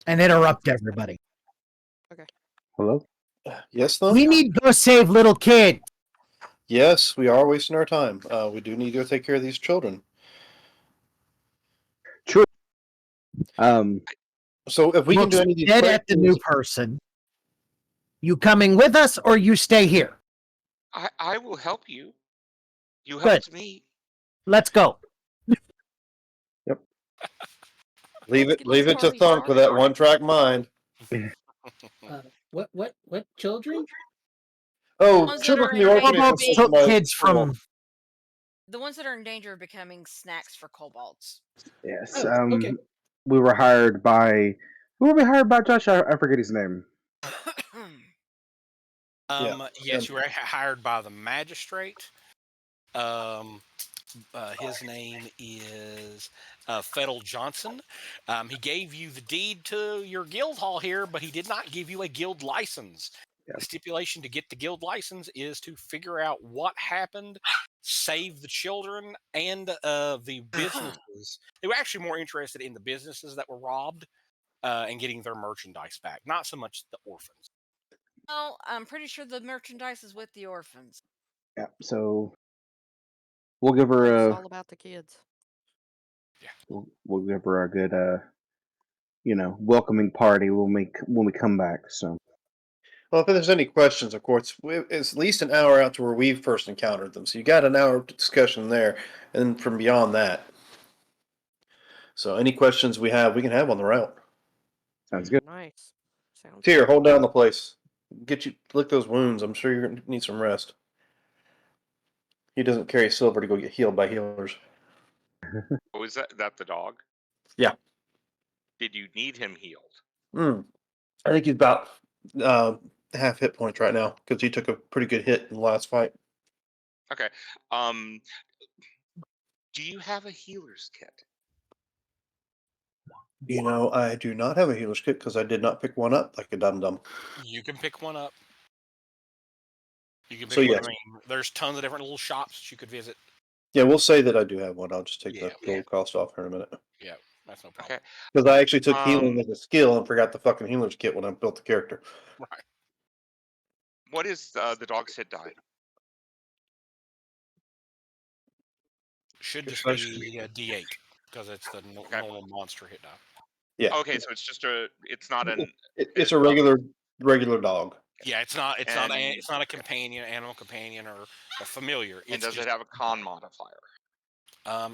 and interrupt everybody. Hello? Yes, though? We need to go save little kid. Yes, we are wasting our time. We do need to go take care of these children. True. Um, So if we can do Looks any of these dead at the new questions- person. You coming with us, or you stay here? I will help you. You Good. helped me. Let's go. leave Let's it get leave this it to party Thunk with that started. one-track mind. What children? Oh, Ones that children are from the in orphanage. danger of Kobolds took being kids from. the ones that are in danger of becoming snacks for kobolds. yes. Oh, okay. We were hired by. Who were we hired by, Josh? I forget his name. Yes, you were hired by the magistrate. His name is Fettel Johnson. He gave you the deed to your guild hall here, but he did not give you a guild license. Yeah. The stipulation to get the guild license is to figure out what happened, save the children, and the businesses. They were actually more interested in the businesses that were robbed and getting their merchandise back, not so much the orphans. Well, I'm pretty sure the merchandise is with the orphans. Yeah. So we'll give her It's a. all about the kids. We'll give her a good, welcoming party when we come back. So. Well, if there's any questions, of course, it's at least an hour out to where we first encountered them. So you got an hour of discussion there, and from beyond that. So any questions we can have on the route. Sounds good. Nice. Sounds Here, good. hold down the place. Lick those wounds. I'm sure you're gonna need some rest. He doesn't carry silver to go get healed by healers. Oh, is that the dog? Yeah. Did you need him healed? I think he's about half hit points right now because he took a pretty good hit in the last fight. Okay. Do you have a healer's kit? You know, I do not have a healer's kit because I did not pick one up like a dum-dum. You can pick one up. You can pick So, one. yes. I mean, there's tons of different little shops that you could visit. Yeah, we'll say that I do have one. I'll just take Yeah, the gold cost off here in a minute. Yeah, that's no problem. Okay. Because I actually took healing as a skill and forgot the fucking healer's kit when I built the character. Right. What is the dog's hit die? Should just Especially- be a D8 because it's the normal monster hit die. Yeah. Okay, so it's just it's not an. It's a regular dog. Yeah, it's not a companion, animal companion, or a familiar. And It's does just, it have a con modifier?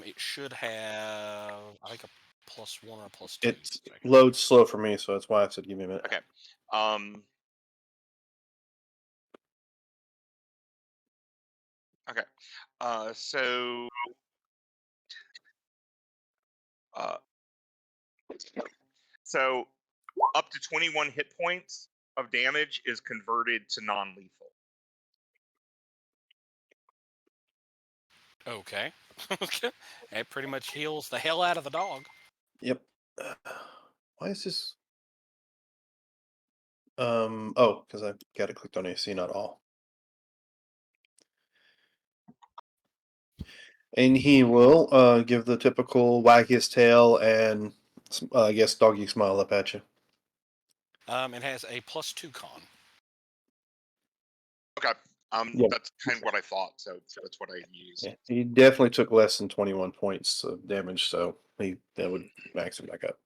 It should have, I think, a +1 or a +2. It loads slow for me, so that's why I said give me a minute. Okay. Okay. So. So, up to 21 hit points of damage is converted to non-lethal. Okay. It pretty much heals the hell out of the dog. Yep. Why is this? Oh, because I got it clicked on AC, not all. And he will give the typical wag his tail and I guess doggy smile up at you. It has a +2 con. Okay. Yeah. That's kind of what I thought, so that's what I used. Yeah, he definitely took less than 21 that of damage, so that would max him back up.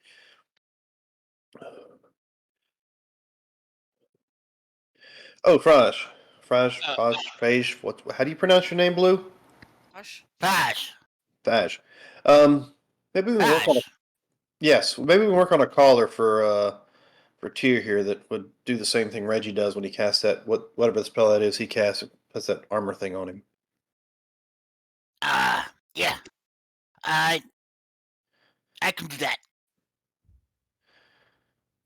Oh, Frash. How do you pronounce your name, Blue? Fash. Fash. Maybe we can work on maybe we can work on a collar for Tyr here that would do the same thing Reggie does when he casts that whatever the spell that is he casts, it puts that armor thing on him. Yeah. I can do that.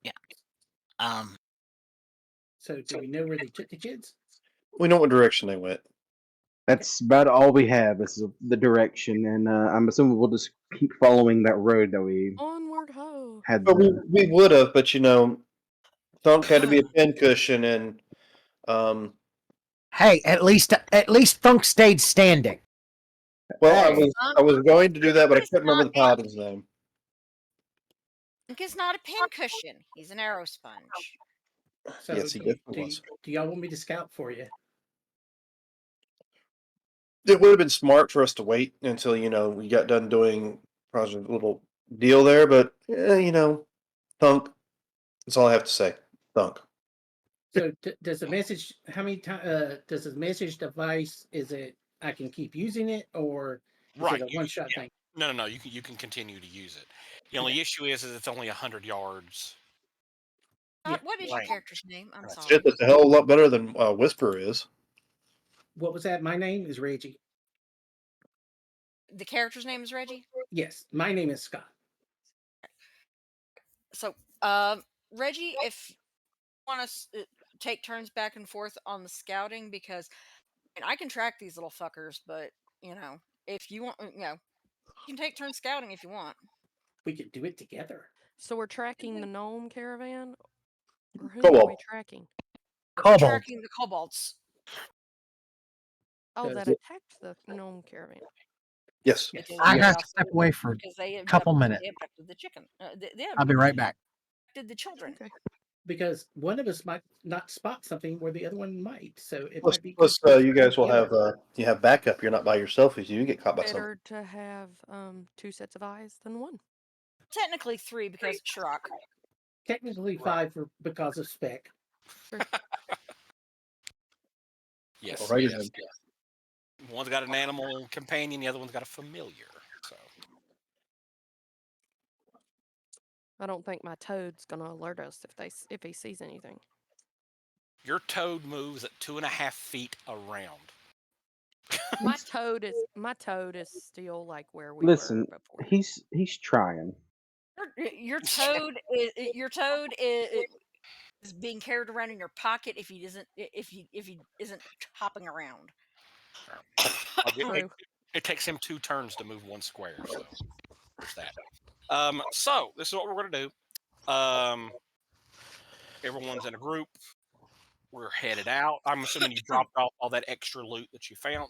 Yeah. So do we know where they took the kids? We know what direction they went. That's about all we have. This is the direction, and I'm assuming we'll just keep following that road that we Onward ho. had. But we would have, but Thunk had to be a pincushion, and Hey, at least Thunk stayed standing. well, I was going to do that, but I couldn't remember the paladin's name. Ink is not a pincushion. He's an arrow sponge. So Yes, he definitely was. do y'all want me to scout for you? It would have been smart for us to wait until we got done doing Project Little Deal there, but thunk. That's all I have to say. Thunk. So does the message? How many times does the message device? Is it I can keep using it, or is Right. it a one shot thing? No. You can continue to use it. The only issue is it's only 100 yards. Yeah. What is your Right. character's name? I'm sorry. Shit, that's a hell of a lot better than Whisper is. What was that? My name is Reggie. The character's name is Reggie. Yes, my name is Scott. So, Reggie, if you want to take turns back and forth on the scouting, because I can track these little fuckers, but if you want, you can take turns scouting if you want. We could do it together. So we're tracking the gnome caravan, or whom Kobold. are we tracking? Kobold. Tracking the kobolds. Oh, that Does- attacked the gnome caravan. Yes. Yes. Because I they have to also- step away for because they a couple minutes. They abducted the chicken. I'll be right back. Abducted the children. Okay. Because one of us might not spot something where the other one might. So it Plus, might be plus good you to guys will together. have you have backup. You're not by yourself if you get caught by something. Better to have 2 sets of eyes than one. Technically 3 because Shirok. Technically Right. 5 because of spec. Yes. Alrighty yes. One's got an animal companion, the other one's got a familiar. So I don't think my toad's gonna alert us if he sees anything. your toad moves at 2.5 feet around. My toad is still like where we Listen, were before. he's trying. Your toad is being carried around in your pocket if he isn't hopping around. True. It takes him 2 turns to move 1 square, so there's that. So this is what we're gonna do. Everyone's in a group. We're headed out. I'm assuming you dropped off all that extra loot that you found,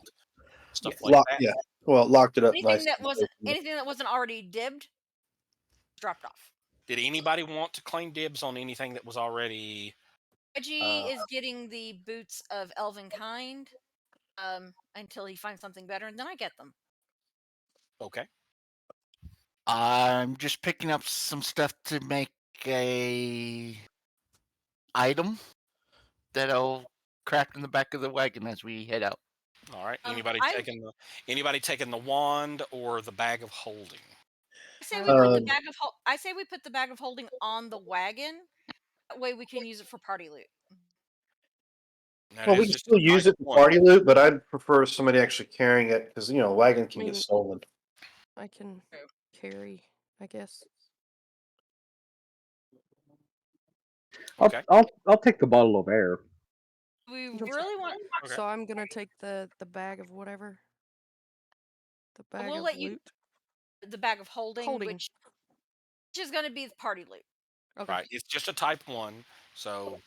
stuff Yes. like that. Yeah. Well, locked it up Anything nice. that wasn't already dibbed, dropped off. Did anybody want to claim dibs on anything that was already? Reggie is getting the boots of elven kind until he finds something better, and then I get them. Okay. I'm just picking up some stuff to make a item that'll craft in the back of the wagon as we head out. All right. I- Anybody taking the wand or the bag of holding? I say we put the bag of I say we put the bag of holding on the wagon. That way we can use it for party loot. That Well, is we can just still a use type it for one. party loot, but I'd prefer somebody actually carrying it because a wagon can get mean- stolen. I can carry, I guess. Okay. I'll take the bottle of air. We really want. Okay. So I'm gonna take the bag of whatever. The bag We'll of let you- loot. The bag of holding. Which is going to be the party loot. Okay. Right. It's just a type 1, so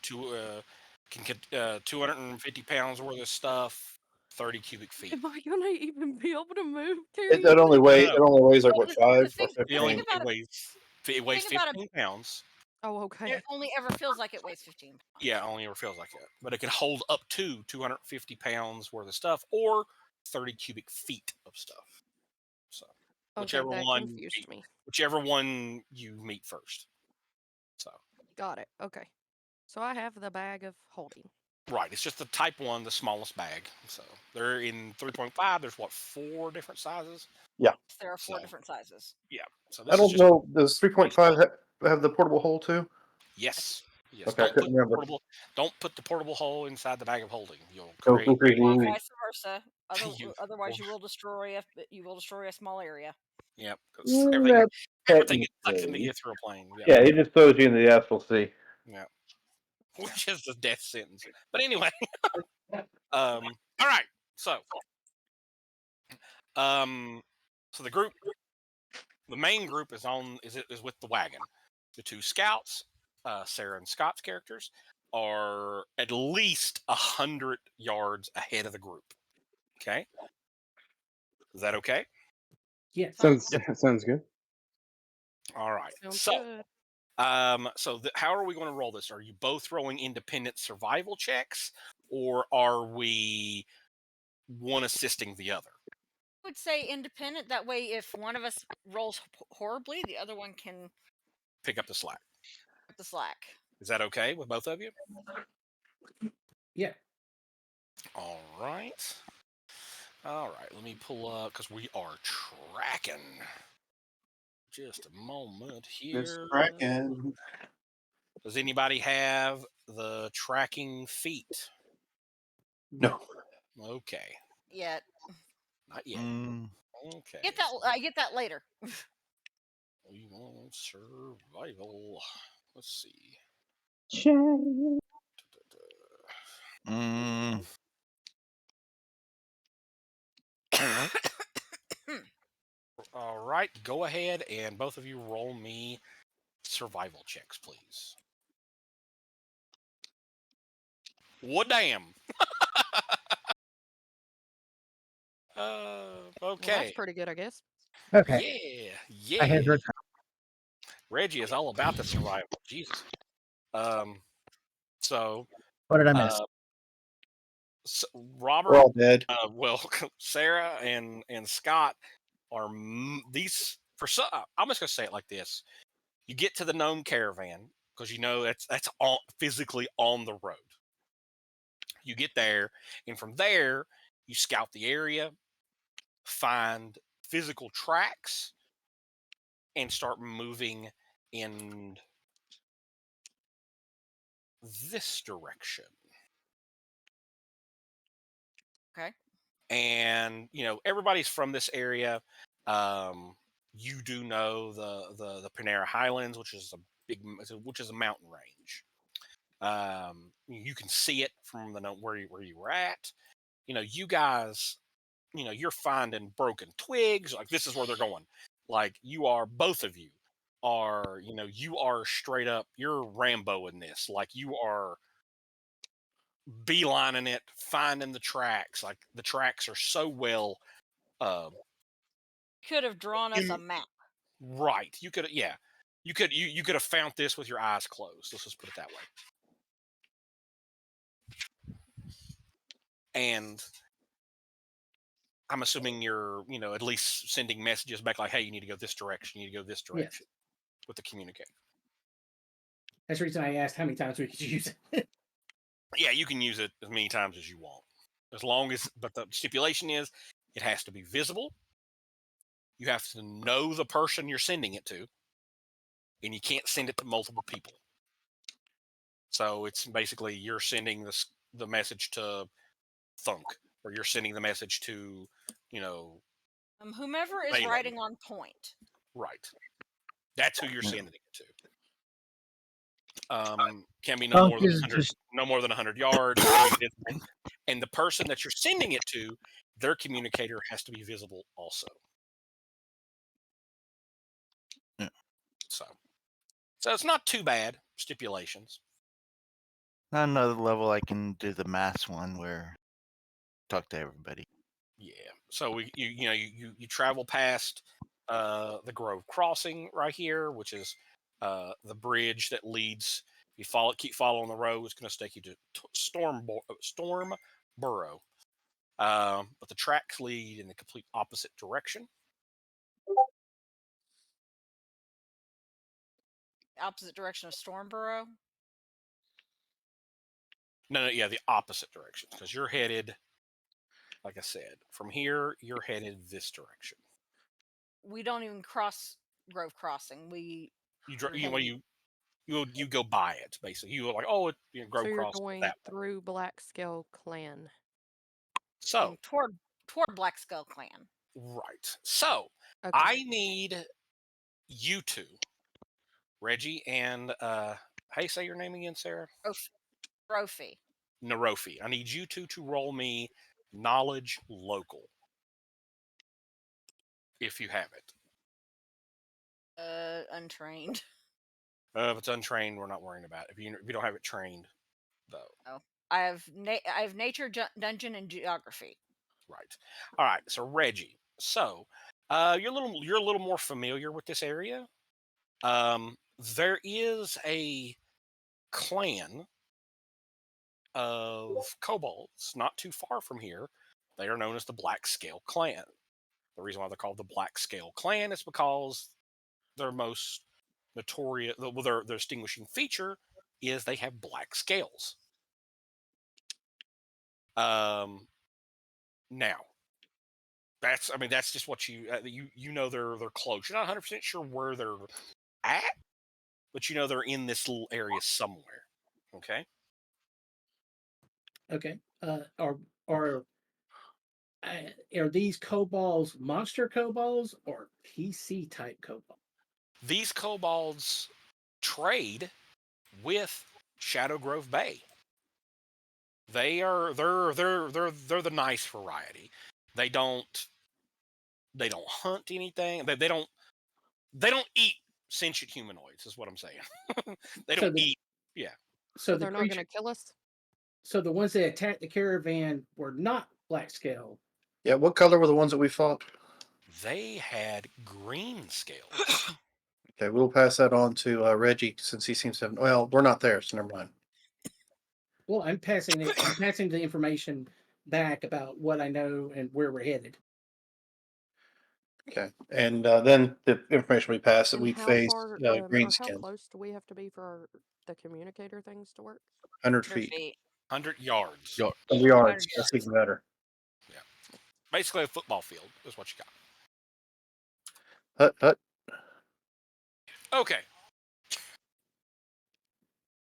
can get 250 pounds worth of stuff, 30 cubic feet. Am I gonna even be able to move? It only weighs like what, The 5 thing- or 15? the thing It about weighs thing about 15 pounds. Oh, okay. It only ever feels like it weighs 15 pounds. Yeah, only ever feels like it. But it can hold up to 250 pounds worth of stuff or 30 cubic feet of stuff. So Okay, that confused me. whichever one you meet first. So Got it. Okay. So I have the bag of holding. right, it's just the type 1, the smallest bag. So they're in 3.5. There's 4 different sizes. There are 4 different sizes. Yeah. So I don't know. Does 3.5 have the portable hole too? Yes. Yes. Okay, I couldn't remember. Don't put the portable hole inside the bag of holding. You'll Go create. cuckoo. Vice versa. Otherwise, you will destroy a small area. Yep. 'Cause everything gets sucked into the ethereal plane. Yeah, it just throws you in the astral sea. Yeah. Which is a death sentence. But anyway. All right. So the group, the main group is with the wagon. The 2 scouts, Sarah and Scott's characters, are at least 100 yards ahead of the group. Okay. Is that okay? Yes. Sounds good. All right. Sounds So good. How are we going to roll this? Are you both rolling independent survival checks, or are we one assisting the other? I would say independent. That way, if one of us rolls horribly, the other one can Pick up the slack. pick the slack. Is that okay with both of you? Yeah. All right. All right. Let me pull up because we are tracking. Just a moment It's here. cracking. Does anybody have the tracking feat? No. Okay. Yet Not yet. Mm, Okay. get that. I get that later. We want survival. Let's see. mm, All right. Go ahead and both of you roll me survival checks, please. What damn? Well, that's Okay. pretty good, I guess. Okay. Yeah. I had Yeah. heard. Reggie is all about the survival. Jesus. So, What did I miss? so We're Robert, all dead. well, Sarah and Scott are these for some. I'm just gonna say it like this: you get to the gnome caravan because you know that's all physically on the road. You get there, and from there you scout the area, find physical tracks, and start moving in this direction. Okay. And everybody's from this area. You do know the Panera Highlands, which is a mountain range. You can see it from where you were at. You guys, you're finding broken twigs. Like this is where they're going. Like both of you are, you are straight up. You're Rambo in this. Like you are beelining it, finding the tracks. Like the tracks are so well. Could have drawn us a In- map. Right. You could, yeah. You could have found this with your eyes closed. Let's just put it that way. And I'm assuming you're, at least sending messages back like, hey, you need to go this direction. You need to go this Yes. direction with the communicator. That's the reason I asked how many times we could use it. Yeah, you can use it as many times as you want. But the stipulation is it has to be visible. You have to know the person you're sending it to. And you can't send it to multiple people. So it's basically you're sending the message to Thunk, or you're sending the message to, Whomever is Balaam. riding on point. Right. That's who you're Yeah. sending it to. Can be Thunk no more than is 100, just- no more than 100 yards. And the person that you're sending it to, their communicator has to be visible also. Yeah. So it's not too bad. Stipulations. Not another level I can do the mass one where talk to everybody. Yeah. So you travel past the Grove Crossing right here, which is the bridge that leads. You keep following the road. It's going to take you to Storm Burrow. But the tracks lead in the complete opposite direction. Opposite direction of Stormborough. No, yeah, the opposite direction because you're headed. Like I said, from here you're headed this direction. We don't even cross Grove Crossing. You We're heading- you go by it basically. You go like, oh, Grove So you're Cross going that way. through Black Scale Clan. So toward Black Skull Clan. right. So Okay. I need you two, Reggie and hey, say your name again, Sarah. Trophy. Narofi. I need you two to roll me knowledge local, if you have it. Untrained. If it's untrained, we're not worrying about it. If you don't have it trained, though. Oh, I have nature, dungeon, and geography. Right. All right. So Reggie. So you're a little more familiar with this area. there is a clan of kobolds not too far from here. They are known as the Black Scale Clan. The reason why they're called the Black Scale Clan is because their most notorious, well, their distinguishing feature is they have black scales. Now, that's just what you know they're close. You're not 100% sure where they're at, but you know they're in this little area somewhere. Okay. Okay. Are are these kobolds monster kobolds or PC type kobolds? These kobolds trade with Shadow Grove Bay. They're the nice variety. They don't hunt anything. They don't eat sentient humanoids. Is what I'm saying. They So don't the- eat. Yeah. So So the they're not creature, going to kill us. so the ones that attacked the caravan were not black scale. Yeah, what color were the ones that we fought? They had green scales. Okay, we'll pass that on to Reggie since he seems to have. Well, we're not there, so never mind. Well, I'm passing the information back about what I know and where we're headed. Okay, and then the information we pass that And we how face far, green or how skin, close do we have to be for the communicator things to work? 100 100 feet, feet. 100 yards. 100 yards. 100 That's yards. even better. Basically a football field is what you Hut, hut. got. Okay.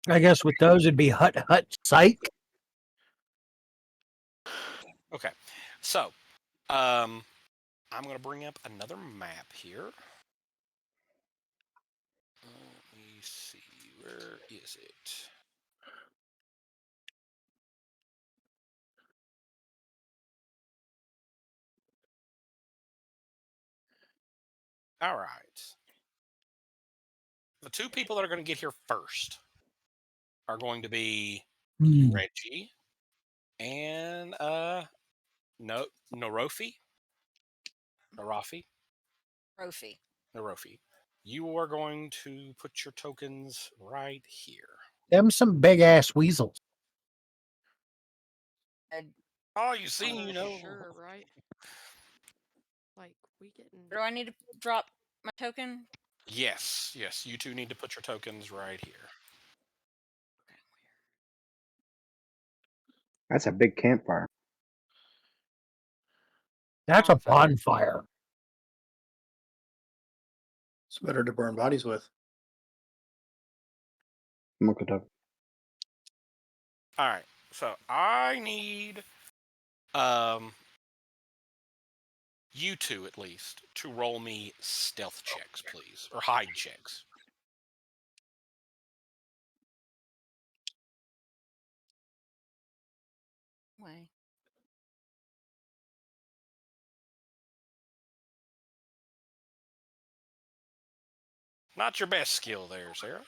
I guess with those it'd be hut hut psych. Okay. So, I'm going to bring up another map here. Let me see. Where is it? All right. The two people that are going to get here first are going to be Reggie and Norofi. Trophy. Norofi. You are going to put your tokens right here. Them some big ass weasels. Oh, you see, you know. Sure, right? Like we getting. Do I need to drop my token? Yes, you two need to put your tokens right here. That's a big campfire. That's a bonfire. It's better to burn bodies with. Look it up. All right. So I need you two at least to roll me stealth checks, please, or hide checks. Way. Not your best skill there, Sarah.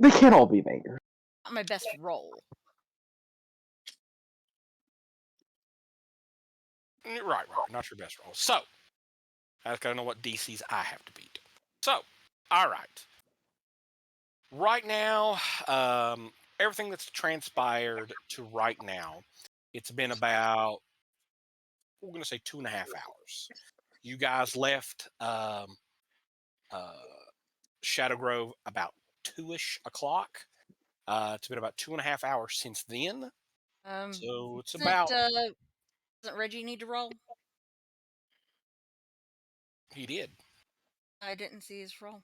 They can't all be bangers. Not my best roll. Right. Not your best roll. So I gotta know what DCs I have to beat. So, all right. Right now, everything that's transpired to right now, it's been about, we're gonna say 2.5 hours. You guys left Shadow Grove about 2-ish o'clock. It's been about 2.5 hours since then. So it's about. Doesn't Reggie need to roll? He did. I didn't see his roll.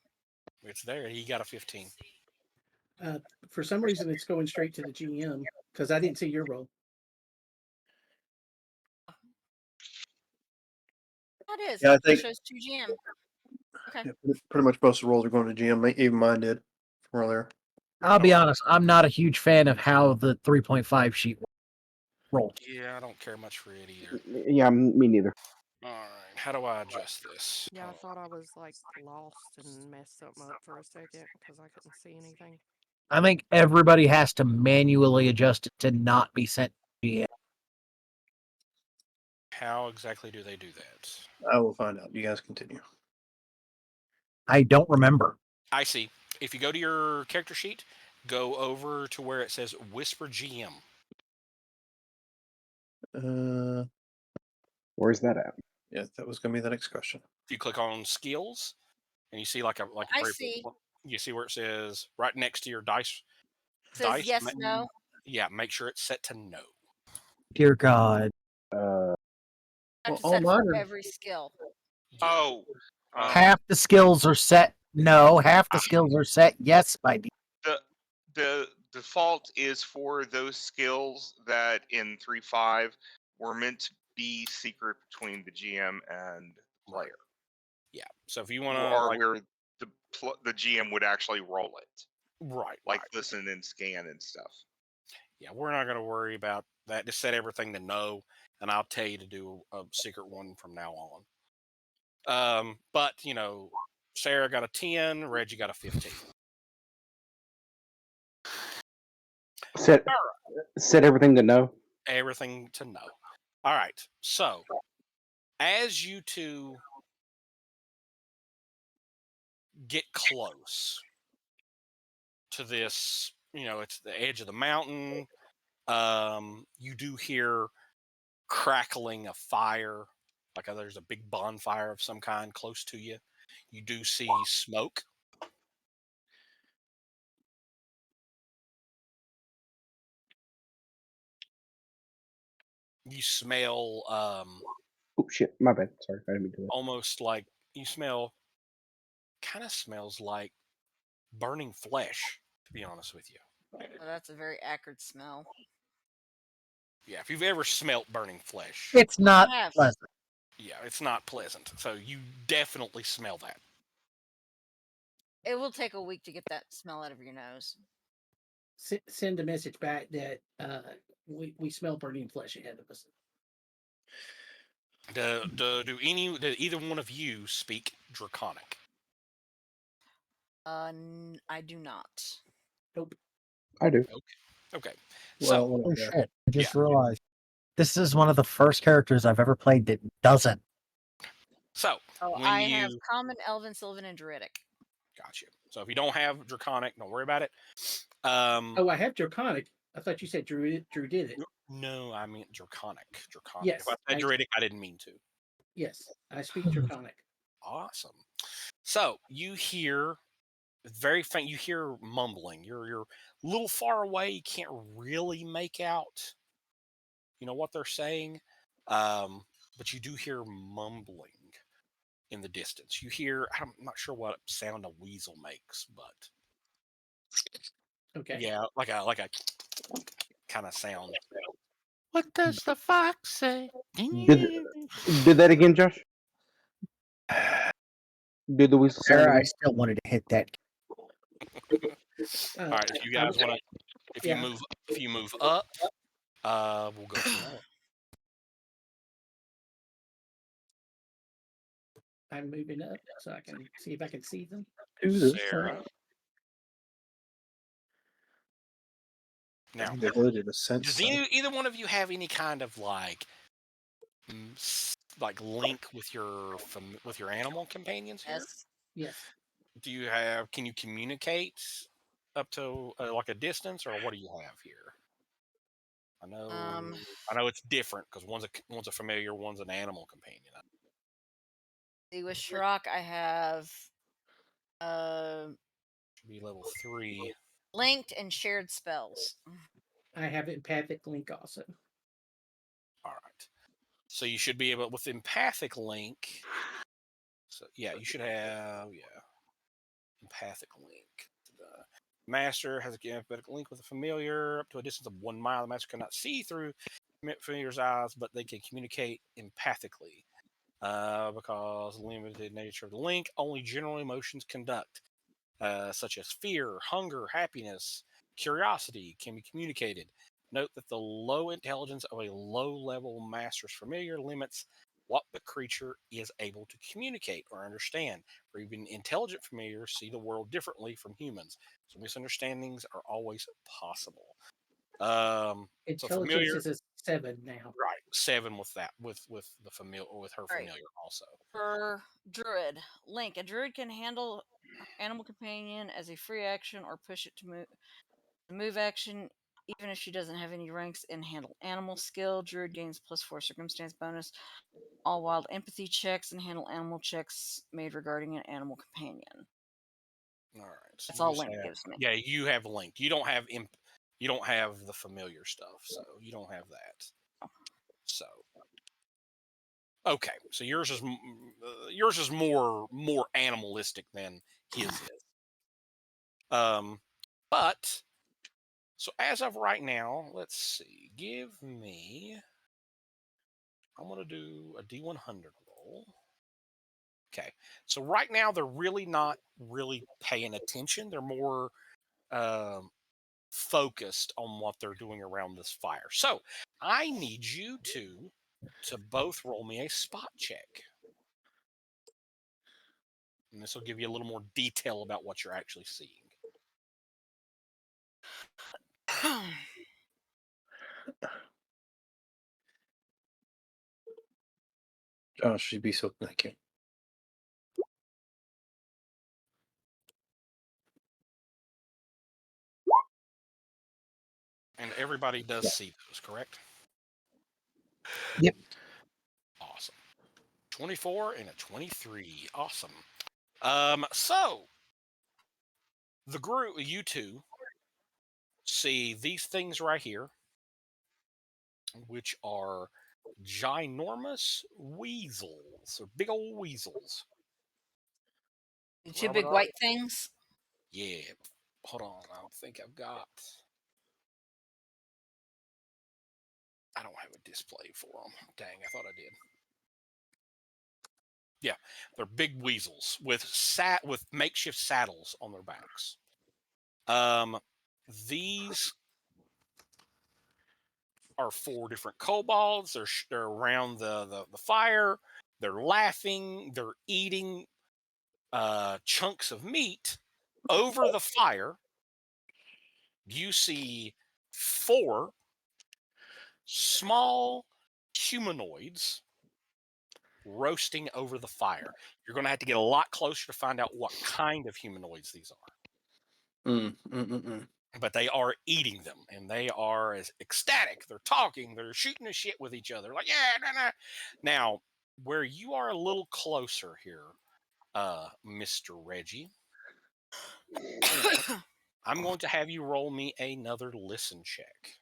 It's there. He got a 15. For some reason, it's going straight to the GM because I didn't see your roll. That is. Yeah, I It think- shows 2 GM. Okay. Yeah, pretty much most of the rolls are going to GM. Even mine did from earlier. I'll be honest, I'm not a huge fan of how the 3.5 sheet rolls. Yeah, I don't care much for it either. Yeah, me neither. All right. How do I adjust this? Yeah, I thought I was like lost and messed something up for a second because I couldn't see anything. I think everybody has to manually adjust it to not be sent to GM. How exactly do they do that? I will find out. You guys continue. I don't remember. I see. If you go to your character sheet, go over to where it says Whisper GM. Where's that at? Yeah, that was going to be the next question. If you click on skills, and you see like a I very- see. you see where it says right next to your dice. It says dice. yes, no. Yeah, make sure it's set to no. Dear God. Uh, I have Well, to all set mine for are- every skill. Yeah. Oh, Half the skills are set no, half the skills are set yes by default. the default is for those skills that in 3.5 were meant to be secret between the GM and the player, Yeah. So if you want to, or where the GM would actually roll it, right, like right. listen and scan and stuff. Yeah, we're not going to worry about that. Just set everything to no, and I'll tell you to do a secret one from now on. But you know, Sarah got a 10, Reggie got a 15. Set everything to no. Everything to no. All right. So as you two get close to this, you know, it's the edge of the mountain. You do hear crackling of fire, like there's a big bonfire of some kind close to you. You do see smoke. You smell Oh shit, my bad. Sorry, I didn't mean to do that. almost like you smell kind of smells like burning flesh, to be honest with you. Well, that's a very acrid smell. Yeah, if you've ever smelt burning flesh, It's not I have. pleasant. yeah, it's not pleasant. So you definitely smell that. It will take a week to get that smell out of your nose. Send a message back that we smell burning flesh ahead of us. Do either one of you speak Draconic? I do not. Nope. I do. Okay. Well, Oh yeah. shit. I just realized. This is one of the first characters I've ever played that doesn't. So Oh, when I you have Common, Elven, Sylvan, and Druidic. got you. So if you don't have Draconic, don't worry about it. Oh, I have Draconic. I thought you said Drew did it. No, I meant Draconic. Draconic. Yes, If I said Druidic, I didn't mean to. Yes, I speak Draconic. Awesome. So you hear very faint. You hear mumbling. You're a little far away. You can't really make out, you know, what they're saying, but you do hear mumbling in the distance. You hear. I'm not sure what sound a weasel makes, but Okay. yeah, like a kind of sound. What does the fox say? Do that again, Josh. Do the whistle sound Sarah, I again? still wanted to hit that. All right, if you guys want to, if yeah. you move up, we'll go from there. I'm moving up so I can see if I can see them. Sarah. Now, The ability to sense. does either one of you have any kind of like link with your animal companions here? Yes. Yes. Do you have? Can you communicate up to like a distance, or what do you have here? I know it's different because one's a familiar, one's an animal companion. See, with Shrock, I have Should be level 3. linked and shared spells. I have empathic link also. All right. So you should be able with empathic link. So yeah, you should have empathic link. The master has an empathic link with a familiar up to a distance of 1 mile. The master cannot see through familiar's eyes, but they can communicate empathically. Because the limited nature of the link, only general emotions conduct, such as fear, hunger, happiness, curiosity, can be communicated. Note that the low intelligence of a low-level master's familiar limits what the creature is able to communicate or understand. For even intelligent familiars see the world differently from humans, so misunderstandings are always possible. So Intelligence familiar, is a 7 now. Right, 7 with that with the familiar with her Right. familiar also. For druid, Link, a druid can handle her animal companion as a free action or push it to move action, even if she doesn't have any ranks in handle animal skill. Druid gains +4 circumstance bonus. All wild empathy checks and handle animal checks made regarding an animal companion. All right, so That's you all just Link have, gives me. yeah, you have Link. You don't have you don't have the familiar stuff, so you don't have that. So okay, so yours is more animalistic than his is. But so as of right now, let's see. Give me. I'm gonna do a D100 roll. Okay, so right now they're really not really paying attention. They're more focused on what they're doing around this fire. So I need you to both roll me a spot check. And this will give you a little more detail about what you're actually seeing. Josh, you'd be so thank you. And everybody does see those, correct? Yep. Awesome. 24 and a 23. Awesome. So the group, you two, see these things right here, which are ginormous weasels, or big old weasels. The two Rubber big dog. white things. Yeah. Hold on. I don't think I've got. I don't have a display for them. Dang, I thought I did. Yeah, they're big weasels with makeshift saddles on their backs. These are 4 different kobolds. They're around the fire. They're laughing. They're eating chunks of meat over the fire. You see 4 small humanoids roasting over the fire. You're going to have to get a lot closer to find out what kind of humanoids these are. But they are eating them, and they are as ecstatic. They're talking. They're shooting the shit with each other. Like, yeah, nah, nah. Now, where you are a little closer here, Mr. Reggie, I'm going to have you roll me another listen check.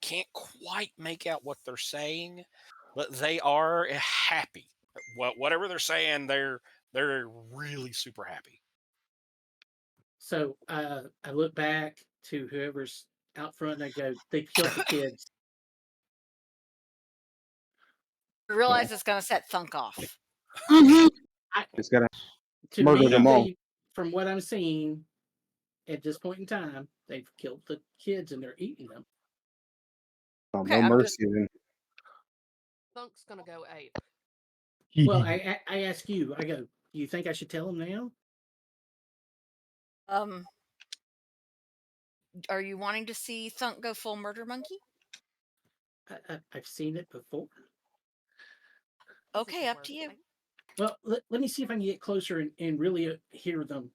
Can't quite make out what they're saying, but they are happy. Whatever they're saying, they're really super happy. So I look back to whoever's out front and I go, they killed the kids. You realize it's going to set Thunk off. Just gotta To murder me, them all. from what I'm seeing at this point in time, they've killed the kids and they're eating them. Oh, Okay, no I'm mercy. Then. Thunk's gonna go ape. Well, I ask you, I go, do you think I should tell them now? Are you wanting to see Thunk go full murder monkey? I've seen it before. Okay, up to you. Well, let me see if I can get closer and really hear them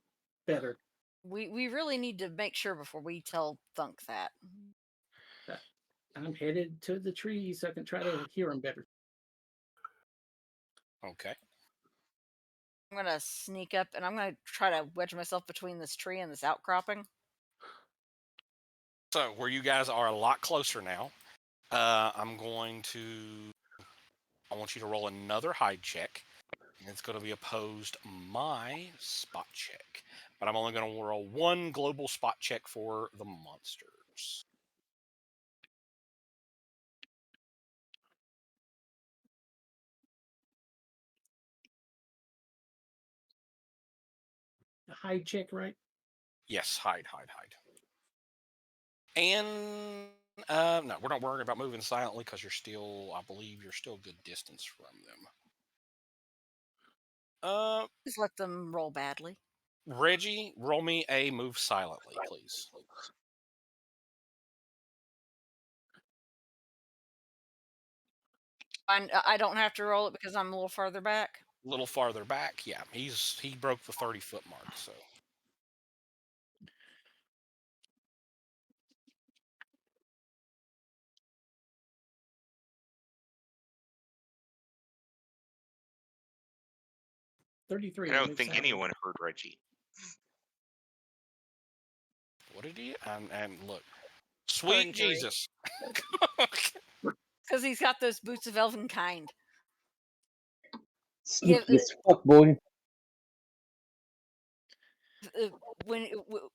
better. We really need to make sure before we tell Thunk that. I'm headed to the trees so I can try to hear them better. Okay. I'm going to sneak up and I'm going to try to wedge myself between this tree and this outcropping. So where you guys are a lot closer now, I want you to roll another hide check, and it's going to be opposed my spot check. But I'm only going to roll 1 global spot check for the monsters. Hide check, right? Yes, hide. And no, we're not worried about moving silently because I believe you're still a good distance from them. Just let them roll badly. Reggie, roll me a move silently, please. I don't have to roll it because I'm a little farther back. A little farther back, yeah. He broke the 30-foot mark, so. I 33. don't move think silently. anyone heard Reggie. What did he? And look, sweet 33. Jesus. Because he's got those boots of elven kind. Sneaky as fuck, boy.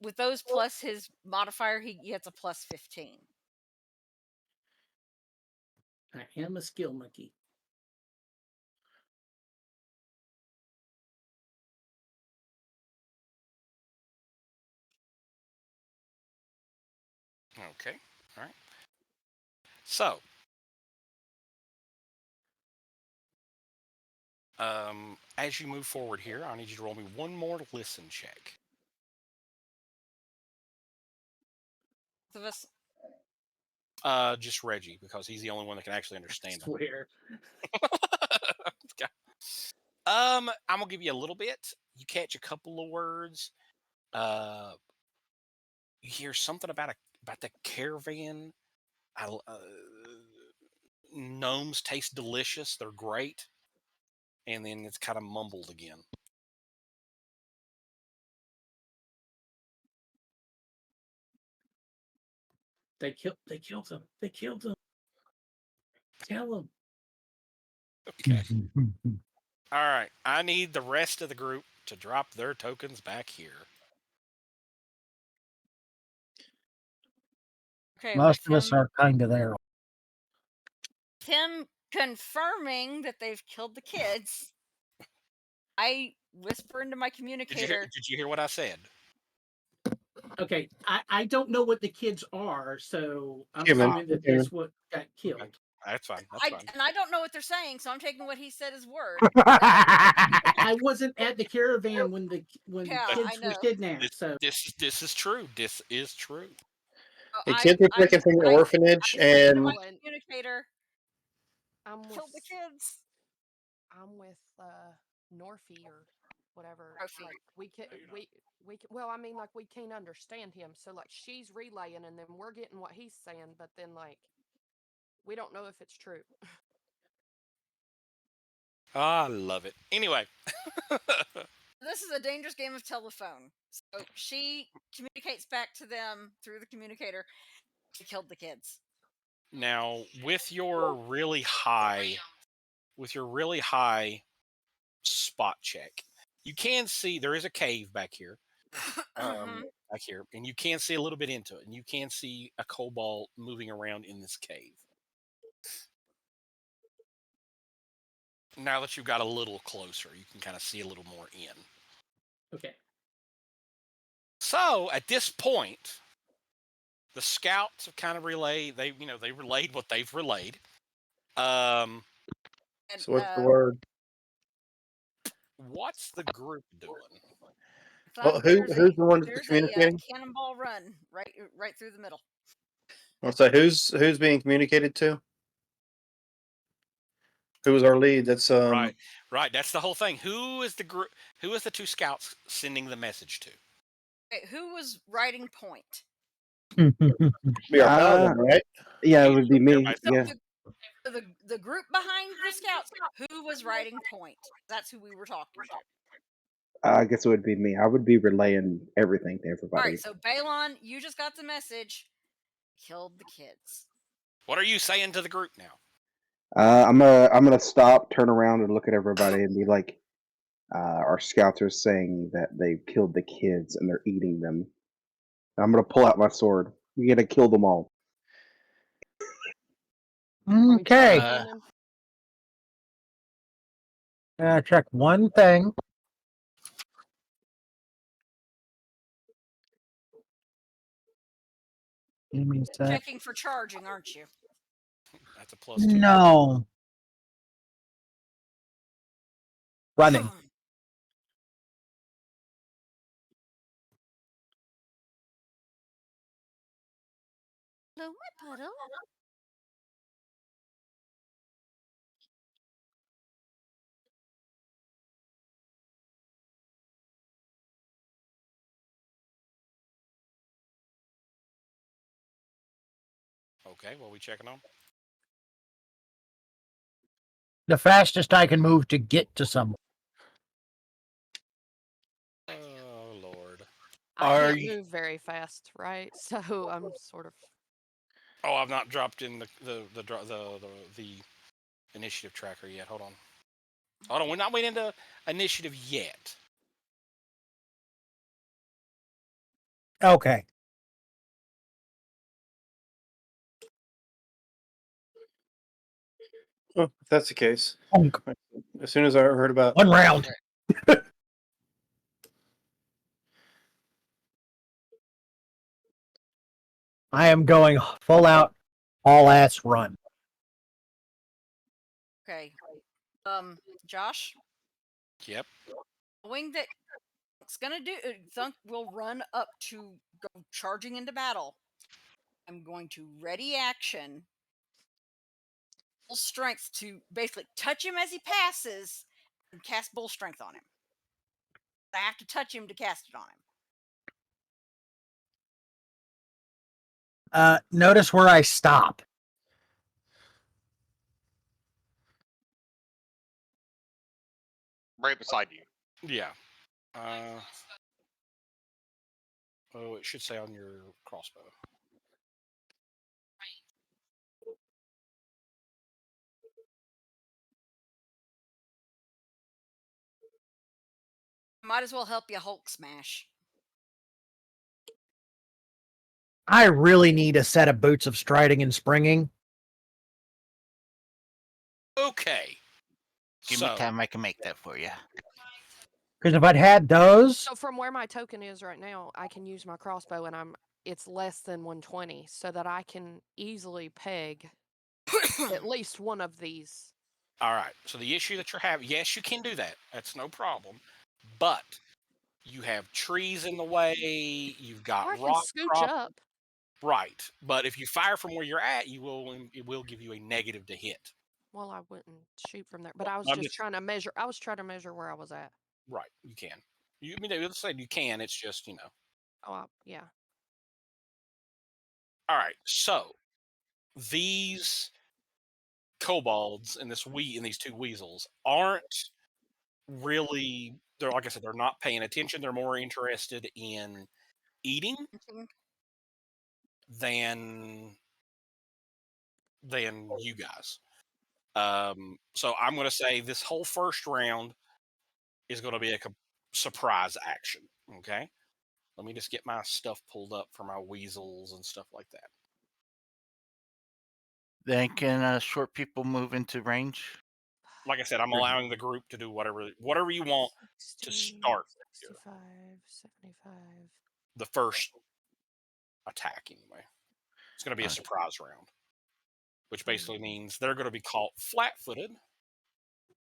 With those plus his modifier, he gets a plus 15. I am a skill monkey. Okay, all right. So, as you move forward here, I need you to roll me one more listen check. Of us. Just Reggie, because he's the only one that can actually understand him. Swear. I'm gonna give you a little bit. You catch a couple of words. You hear something about the caravan. Gnomes taste delicious. They're great. And then it's kind of mumbled again. They killed him. They killed him. Tell him. Okay. All right. I need the rest of the group to drop their tokens back here. Okay, Most with of us are kind of there. him confirming that they've killed the kids, I whisper into my communicator. Did you hear what I said? Okay, I don't know what the kids are, so I'm Kingman. assuming that that's what got killed. Okay. That's fine. That's fine. And I don't know what they're saying, so I'm taking what he said as word. I wasn't at the caravan when the Yeah, I kids were know. kidnapped. So This is true. This is true. The kids were taken from the orphanage, I say to and my communicator, I'm kill with the kids. I'm with Norfie or whatever. Norfie. Like we can well, I mean, like we can't understand him. So like she's relaying and then we're getting what he's saying, but then like we don't know if it's true. I love it. Anyway. This is a dangerous game of telephone. So she communicates back to them through the communicator. She killed the kids. Now, with your really high spot check, you can see there is a cave back here. Back here, and you can see a little bit into it, and you can see a kobold moving around in this cave. Now that you've got a little closer, you can kind of see a little more in. okay. So at this point, the scouts have kind of relayed. They relayed what they've relayed. And, so what's the word? What's the group doing? Well, who's the one that's there's communicating? a cannonball run right through the middle. I'll say who's being communicated to? Who was our lead? That's Right. That's the whole thing. Who is the group? Who is the two scouts sending the message to? Okay, who was writing point? be our paladin, right? Yeah, it would be me. So Yeah. the group behind the scouts, who was writing point? That's who we were talking to. I guess it would be me. I would be relaying everything to All everybody. right, so Balon, you just got the message. Killed the kids. What are you saying to the group now? I'm gonna stop, turn around, and look at everybody and be like, "Our scouts are saying that they killed the kids and they're eating them." I'm gonna pull out my sword. We gotta kill them all. Okay. Check one thing. Give me a sec. Checking for charging, aren't you? That's a +2. No. Running. Puddle? Okay, what are we checking on? The fastest I can move to get to someone. Oh Lord. I Are can't you- move very fast, right? So I'm sort of. Oh, I've not dropped in the initiative tracker yet. Hold on. We're not waiting into initiative yet. Okay. Well, if that's the case, Bonk. as soon as I heard about One round. I am going full out, all ass run. Okay. Josh, Yep. knowing that it's gonna do, Thunk will run up to go charging into battle. I'm going to ready action, full strength to basically touch him as he passes and cast bull strength on him. I have to touch him to cast it on him. Notice where I stop. Right beside you. Yeah. Oh, it should say on your crossbow. Might as well help you Hulk smash. I really need a set of boots of striding and springing. Okay. Give me time. I can make that for you. Because if I'd had those, So from where my token is right now, I can use my crossbow, and it's less than 120, so that I can easily peg at least one of these. All right. So the issue that you're having, yes, you can do that. That's no problem. But you have trees in the way. You've got Or I can rock scooch crop. up. Right. But if you fire from where you're at, it will give you a negative to hit. Well, I wouldn't shoot from there, but I was I'm just just- trying to measure. I was trying to measure where I was at. Right. You can. I mean, let's say you can. It's just, Oh, yeah. All right. So these kobolds and these two weasels aren't really, they're, like I said, they're not paying attention. They're more interested in eating than you guys. So I'm going to say this whole first round is going to be a surprise action. Okay. Let me just get my stuff pulled up for my weasels and stuff like that. Then can short people move into range? Like I said, I'm allowing the group to do whatever you want 60, to start 65, 75. the first attack anyway. It's going to be a Okay. surprise round, which basically means they're going to be caught flat-footed.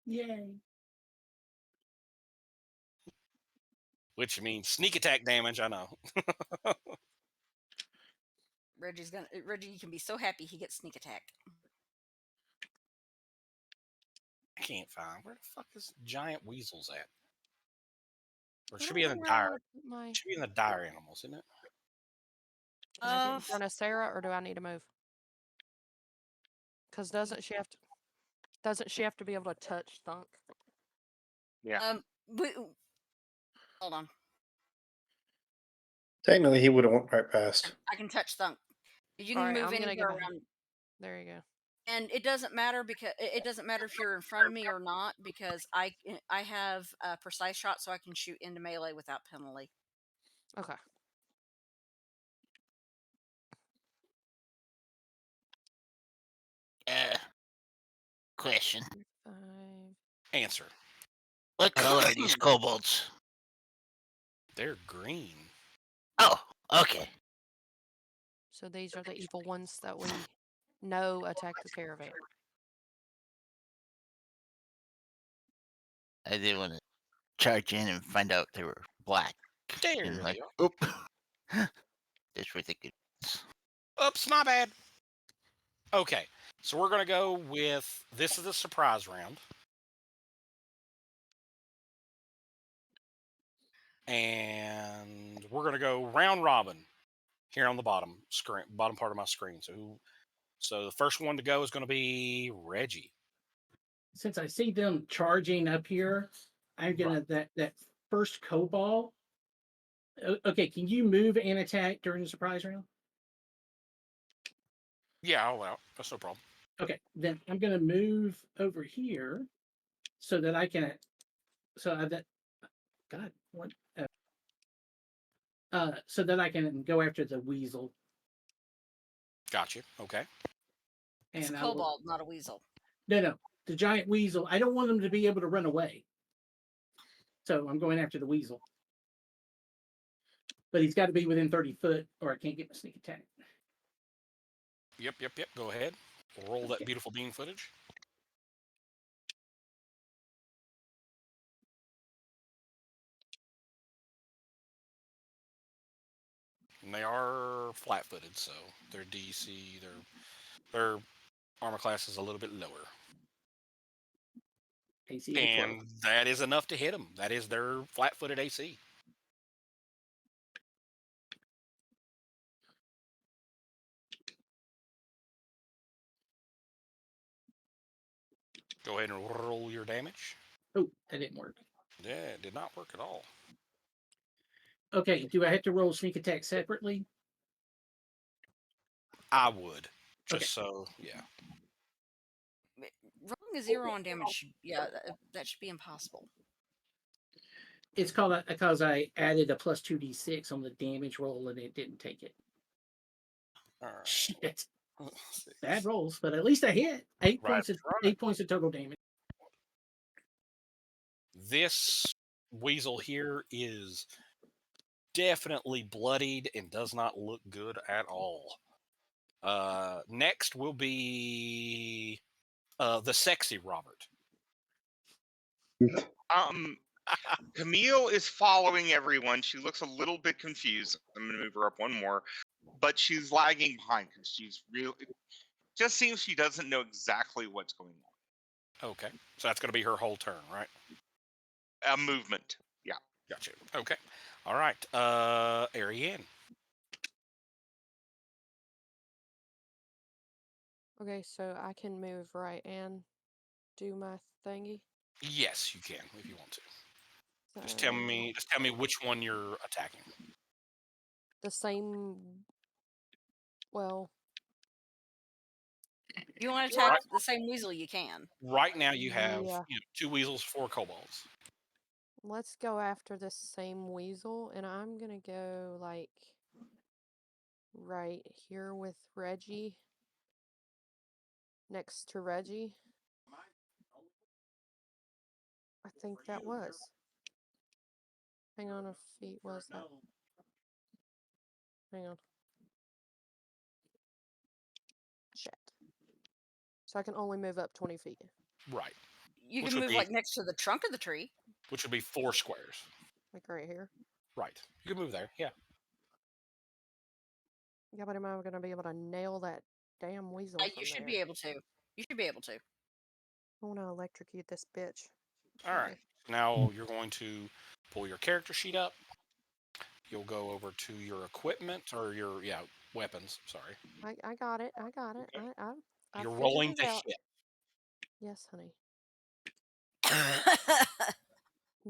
Yay. Which means sneak attack damage. I know. Reggie, you can be so happy he gets sneak attack. I can't find where the fuck is giant weasels at. Or it should be in the dire. It should be in the dire animals, isn't it? Can I get in front of Sarah, or do I need to move? Because doesn't she have to be able to touch Thunk? Yeah. Hold on. technically he would have went right past. I can touch Thunk. You All can right, move I'm gonna anywhere get around. There you go. And it doesn't matter because it doesn't matter if you're in front of me or not, because I have a precise shot, so I can shoot into melee without penalty. Okay. Question. 5. Answer. What color are these kobolds? They're green. Oh, okay. So these are the evil ones that we know attack the caravan. I didn't want to charge in and find out they were black. There And they like, are. oop. That's ridiculous. Oops, my bad. Okay, so we're gonna go with this is the surprise round, and we're gonna go round robin here on the bottom screen, bottom part of my screen. So the first one to go is gonna be Reggie. Since I see them charging up here, I'm gonna that first cobalt. Okay, can you move and attack during the surprise round? Yeah, I'll allow. That's no problem. Okay, then I'm gonna move over here so that I can. So that God, what? So that I can go after the weasel, Got you. Okay. It's a and I will. kobold, not a weasel. No, the giant weasel. I don't want him to be able to run away, so I'm going after the weasel. But he's got to be within 30 foot, or I can't get my sneak attack. Yep. Go ahead. We'll roll that beautiful bean footage. And they are flat-footed, so their DC, their armor class is a little bit lower. AC of 12. And that is enough to hit them. That is their flat-footed AC. Go ahead and roll your damage. Oh, that didn't work. Yeah, it did not work at all. Okay, do I have to roll sneak attack separately? I would. Just Okay. so, yeah. Rolling a 0 on damage, that should be impossible. It's called because I added a plus 2d6 on the damage roll and it didn't take it. All right. Shit. Bad rolls, but at least I hit. 8 Right, points. right. 8 points of total damage. This weasel here is definitely bloodied and does not look good at all. Next will be the sexy Robert. Camille is following everyone. She looks a little bit confused. I'm gonna move her up one more, but she's lagging behind because she's really. It just seems she doesn't know exactly what's going on. Okay, so that's going to be her whole turn, right? Movement. Yeah. Gotcha. Okay. All right. Ariane. Okay, so I can move right and do my thingy. Yes, you can if you want to. So Just tell me which one you're attacking. the same. Well, If you want to attack the same weasel, you can. Right now, you have Yeah. 2 weasels, 4 kobolds. Let's go after the same weasel, and I'm gonna go like right here with Reggie, next to Reggie. I think that was. Hang on, if feet was that. Hang on. Shit. So I can only move up 20 feet. Right. You Which can would move be- like next to the trunk of the tree. Which would be 4 squares. Like right here. Right. You can move there. Yeah. Yeah, but am I gonna be able to nail that damn weasel You from should there? be able to. You should be able to. I want to electrocute this bitch. All right. Now you're going to pull your character sheet up. You'll go over to your equipment or your weapons. Sorry. I got it. I got it. I You're figured rolling it to out. hit. Yes, honey.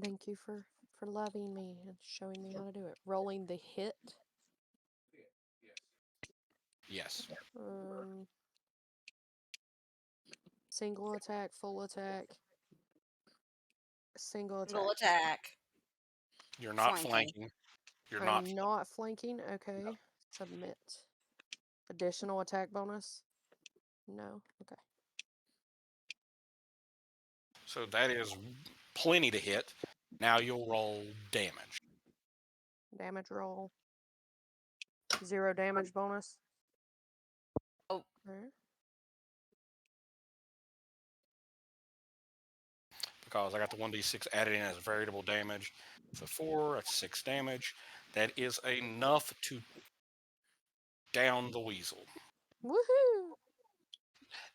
Thank you for loving me and showing me how to do it. Rolling the hit. Yes. Single attack, full attack. Single attack. Single attack. You're not Flanking. flanking. You're I'm not. not flanking. Okay. Submit. Additional attack bonus. No. Okay. So that is plenty to hit. Now you'll roll damage. Damage roll. 0 damage bonus. Oh. There. Because I got the 1d6 added in as variable damage. So 4, that's 6 damage. That is enough to down the weasel. Woohoo!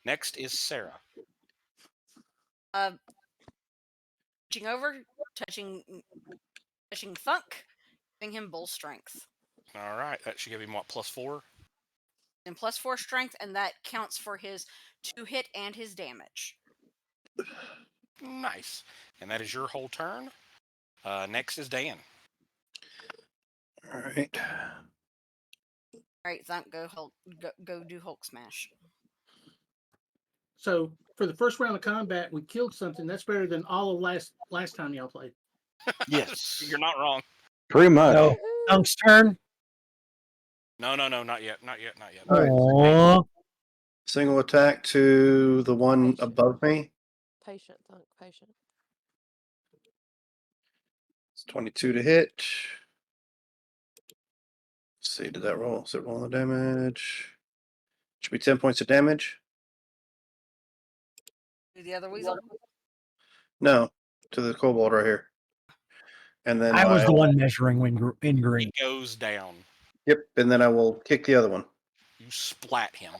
Next is Sarah. Reaching over, touching Thunk, giving him bull strength. All right, that should give him what, +4? And +4 strength, and that counts for his 2 hit and his damage. Nice. And that is your whole turn. Next is Dan. All right. All right, Thunk, go do Hulk smash. So for the first round of combat, we killed something. That's better than all of last time y'all played. Yes. You're not wrong. Pretty much. So, Dunk's turn. No, not yet. All right. Aw. Single attack to the one Patient. above me. Patient, Thunk, patient. It's 22 to hit. Let's see, did that roll? Is it rolling the damage? Should be 10 points of damage. Do the other weasel? No, to the kobold right here. And then I was the one measuring in green. He goes down. Yep, and then I will kick the other one. You splat him.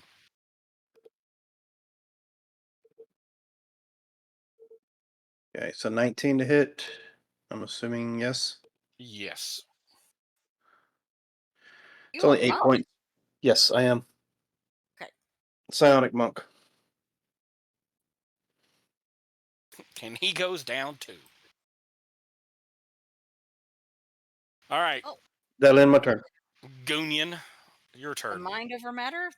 Okay, so 19 to hit. I'm assuming yes. Yes. It's You only a 8 monk? points. Yes, I am. Okay. Psionic monk. And he goes down too. All right. Oh. That'll end my turn. Goonian, your The turn. mind over matter?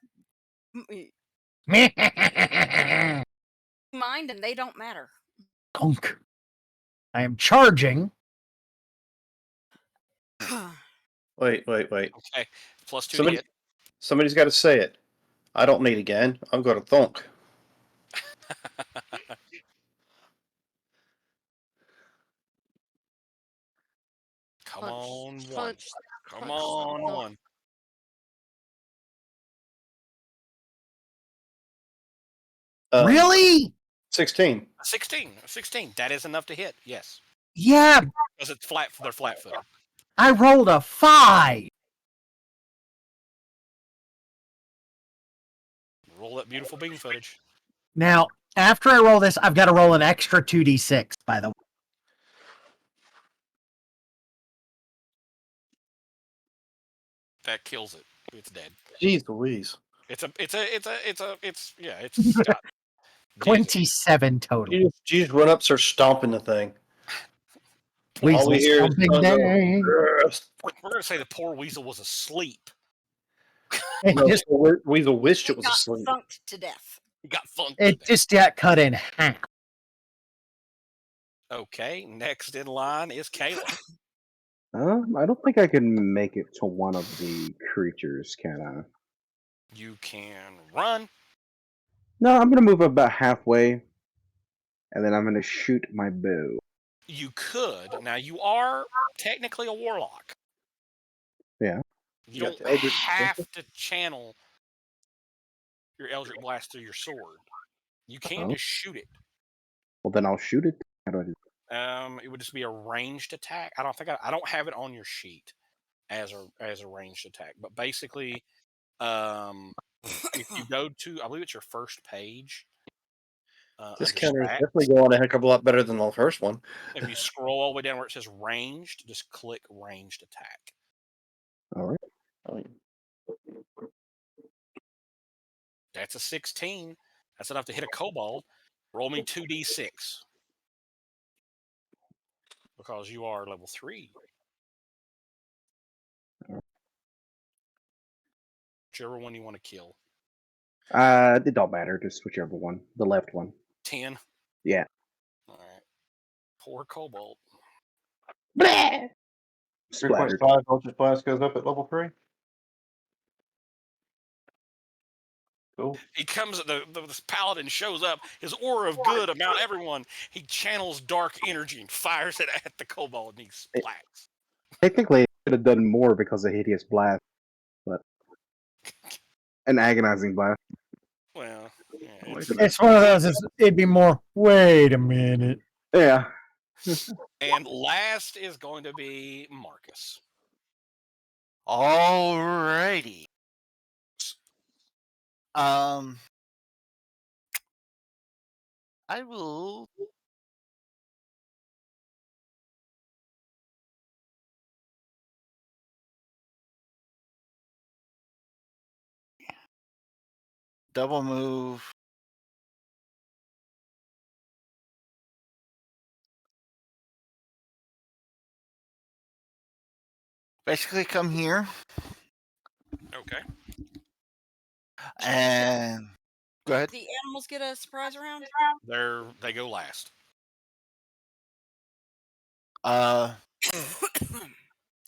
Mind and they don't matter. Dunk. I am charging. Wait. Okay. +2 to Somebody, hit. somebody's got to say it. I don't need again. I'll go to thunk. Come Punch, on, one. punch, Come punch, on, Thunk. one. Really? 16. 16. That is enough to hit. Yes. Yeah, Because it's flat. They're flat-footed. I rolled a 5. Roll that beautiful beam footage. Now, after I roll this, I've got to roll an extra 2d6, by the way. That kills it. It's dead. Jeez Louise. It's yeah. It's got 27 total. You just run up, start stomping the thing. All Weasel we hear is stomping tongue go, day. We're gonna say the poor weasel was asleep. It No, just, Weasel wished it It was got asleep. thunked to death. He got funked. it just got cut in half. Okay. Next in line is Kayla. I don't think I can make it to one of the creatures, can I? You can run. No, I'm gonna move about halfway, and then I'm gonna shoot my bow. You could. Now you are technically a warlock. Yeah. You You got don't the Eldritch have to channel your Eldritch Blast through your sword. You can Oh. just shoot it. Well, then I'll shoot it. How do I do? It would just be a ranged attack. I don't have it on your sheet as a ranged attack. But basically, if you go to, I believe it's your first page. This Under counter is stats, definitely going a heck of a lot better than the first one. if you scroll all the way down where it says ranged, just click ranged attack. All right. That's a 16. That's enough to hit a kobold. Roll me 2d6. Because you are level 3. Whichever one you want to kill. It don't matter. Just whichever one. The left one. 10. Yeah. All right. Poor kobold. Blah! Splattered. 3.5 Eldritch Blast goes up at level 3. Cool. He comes, this paladin shows up. His aura of good about everyone. He channels dark energy and fires it at the kobold, and he splats. Technically, I should have done more because of hideous blast, but an agonizing blast. Well, yeah, It's one of those, it'd be more, wait a minute. Yeah. And last is going to be Marcus. Alrighty. I will. Double move. Basically, come here Okay. and go ahead. The animals get a surprise round. They go last.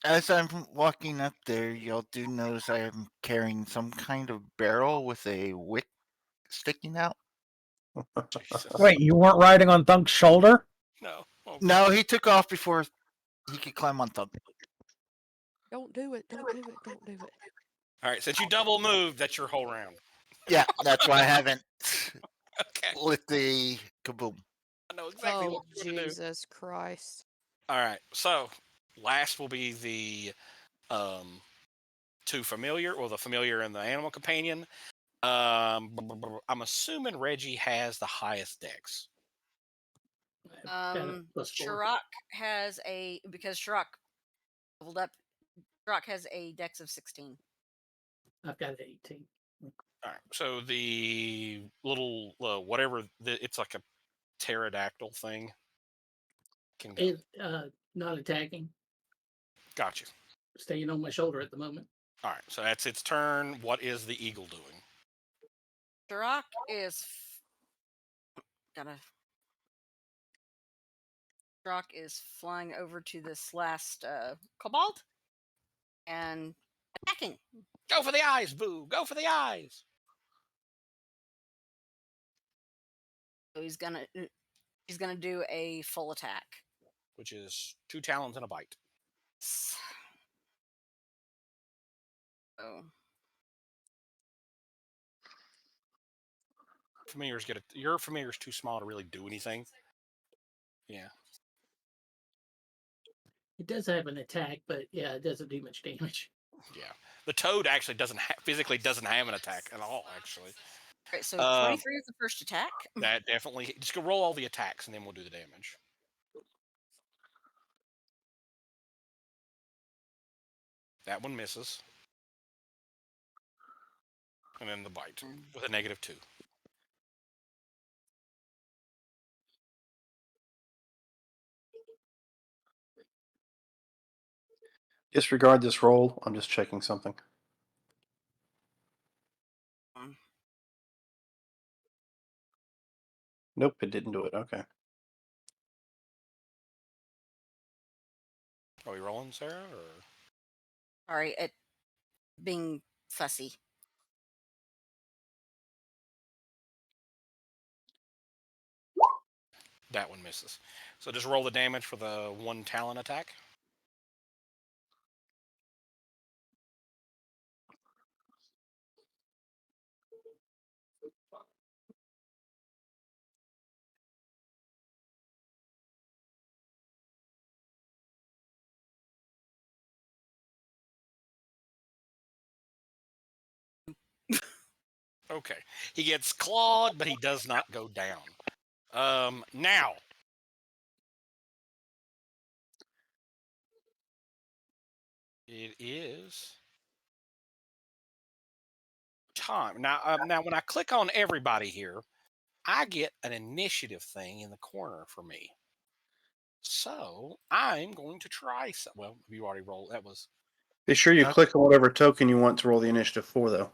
As I'm walking up there, y'all do notice I am carrying some kind of barrel with a wick sticking out. Jesus. Wait, you weren't riding on Thunk's shoulder? No. Oh, No, he took off before he could climb on top. Don't do it. Don't do it. Don't do it. All right. Since you double moved, that's your whole round. Yeah, that's why I haven't Okay. lit the kaboom. I know exactly Oh, what you want to do. Jesus Christ. All right. So last will be the two familiar, or the familiar and the animal companion. I'm assuming Reggie has the highest dex. I've got a +4. Shirok has a because Shirok leveled up. Shirok has a dex of 16. I've got an 18. All right. So the little whatever it's like a pterodactyl thing. Can go. It, not attacking, Gotcha. staying on my shoulder at the moment. All right. So that's its turn. What is the eagle doing? Shirok is gotta. Shirok is flying over to this last kobold and attacking. Go for the eyes, Boo! Go for the eyes. So he's gonna do a full attack. Which is 2 talons and a bite. Oh, Familiars get it. Your familiar's too small to really do anything. Yeah. It does have an attack, but yeah, it doesn't do much damage. Yeah. The toad actually physically doesn't have an attack at all. Actually, all right. So 23 is the first attack. that definitely just go roll all the attacks and then we'll do the damage. That one misses, and then the bite with a -2. Disregard this roll. I'm just checking something. Nope, it didn't do it. Okay. Are we rolling, Sarah? Or Sorry, it being fussy. that one misses. So just roll the damage for the 1 talon attack. Okay. He gets clawed, but he does not go down. Now. It is time. Now, when I click on everybody here, I get an initiative thing in the corner for me. So I'm going to try some. Well, you already rolled. That was. Be sure you click on whatever token you want to roll the initiative for, though.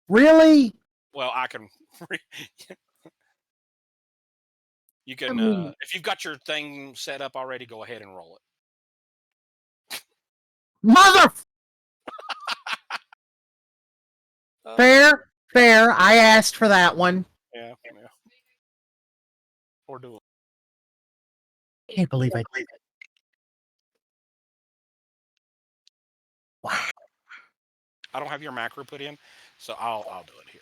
Really? Well, I can. You can. I mean- If you've got your thing set up already, go ahead and roll it. Mother. Fair. I asked for that one. Yeah. Or do it. Can't believe I did it. Wow. I don't have your macro put in, so I'll do it here.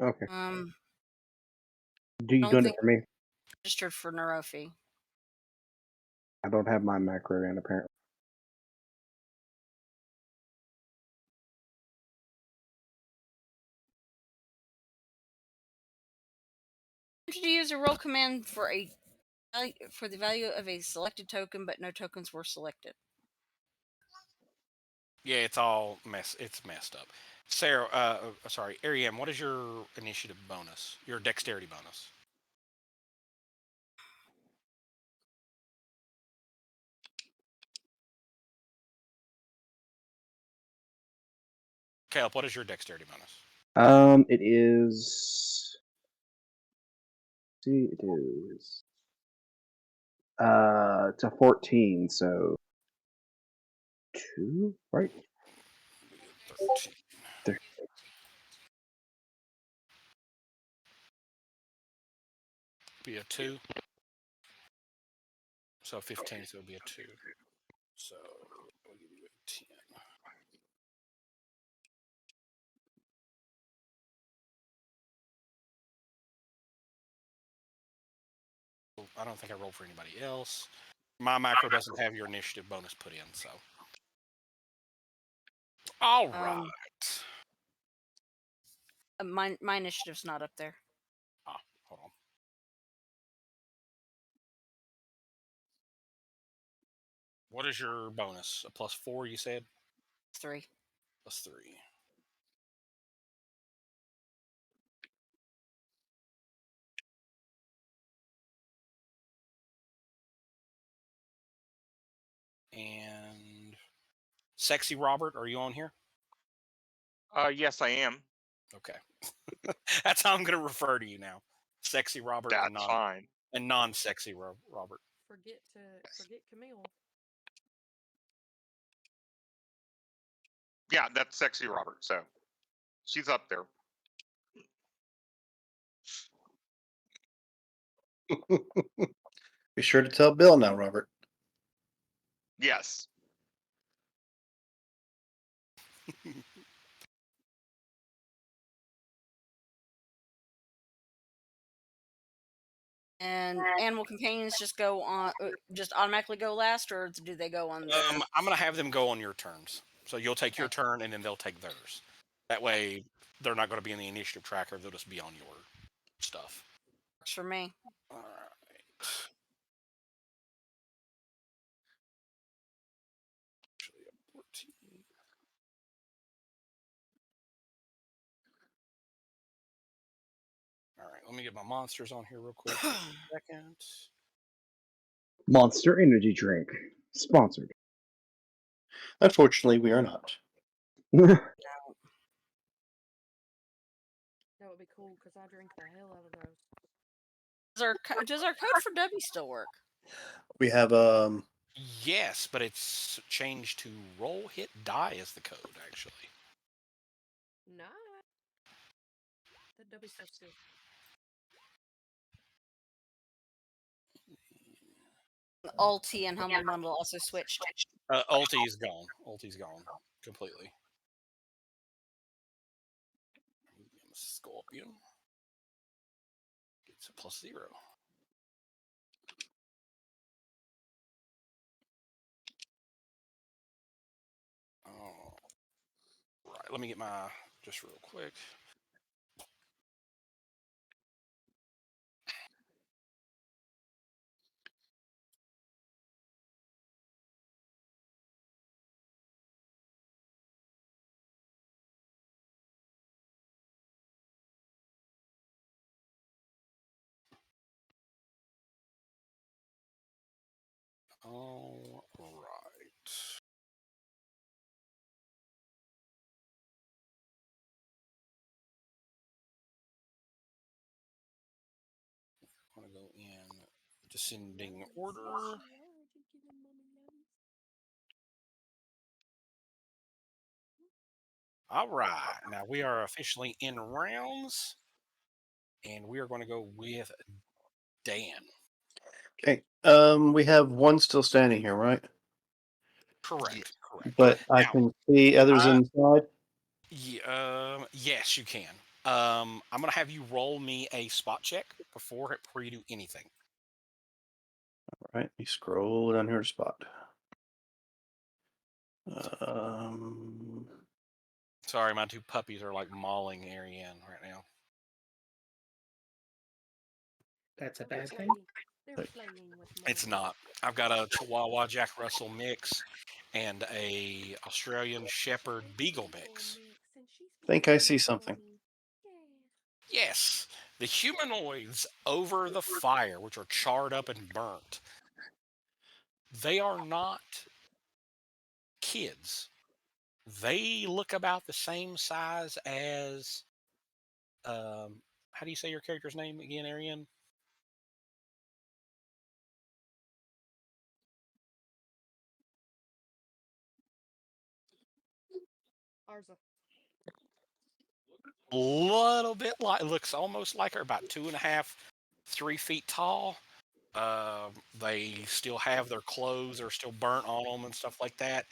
Okay. Do you don't doing it think- for me? Registered for Neurofi. I don't have my macro in apparently. To use a roll command for the value of a selected token, but no tokens were selected. Yeah, it's messed up. Sarah, sorry, Ariam, what is your initiative bonus? Your dexterity bonus? Caleb, what is your dexterity bonus? It is. See, it is. It's a 14, so 2, right? 13. There. Be a 2. So 15, so it'll be a 2. So we'll give you a 10. I don't think I rolled for anybody else. My macro doesn't have your initiative bonus put in, so. All right. My initiative's not up there. Ah, hold on. What is your bonus? A +4, you said? 3. +3. And Sexy Robert, are you on here? Yes, I am. Okay. That's how I'm going to refer to you now. Sexy Robert That's fine. and non-sexy Robert. Forget Camille. Yeah, that's sexy Robert. So she's up there. Be sure to tell Bill now, Robert. Yes. And animal companions just go on, just automatically go last, or do they go on their? I'm going to have them go on your turns. So you'll take your turn, and then they'll take theirs. That way, they're not going to be in the initiative tracker. They'll just be on your stuff. Works for me. All right. Actually, 14. All right, let me get my monsters on here real quick. Second. Monster Energy Drink. Sponsored. Unfortunately, we are not. That would be cool because I drink the hell out of those. Does our code for W still work? We have Yes, but it's changed to roll, hit, die as the code, actually. Nah. The W stuff's good. Ulti and Humble Bundle also switched. Ulti's gone. Ulti's gone completely. Scorpion. It's a +0. Oh, right. Let me get my just real quick. All right. I'm gonna go in descending order. All right. Now we are officially in rounds, and we are going to go with Dan. okay. We have one still standing here, right? Correct. Correct. But I Now, can see others inside. Yes, you can. I'm gonna have you roll me a spot check before you do anything. All right, me scroll down here to spot. Sorry, my two puppies are like mauling Ariane right now. That's a They're bad thing. playing. They're playing with It's money. not. I've got a Chihuahua Jack Russell mix and a Australian Shepherd Beagle mix. Think I see something. Yes, the humanoids over the fire, which are charred up and burnt, they are not kids. They look about the same size as, how do you say your character's name again, Arian? Arza. A little bit like, looks almost like her, about 2.5, 3 feet tall. They still have their clothes are still burnt on them and stuff like that.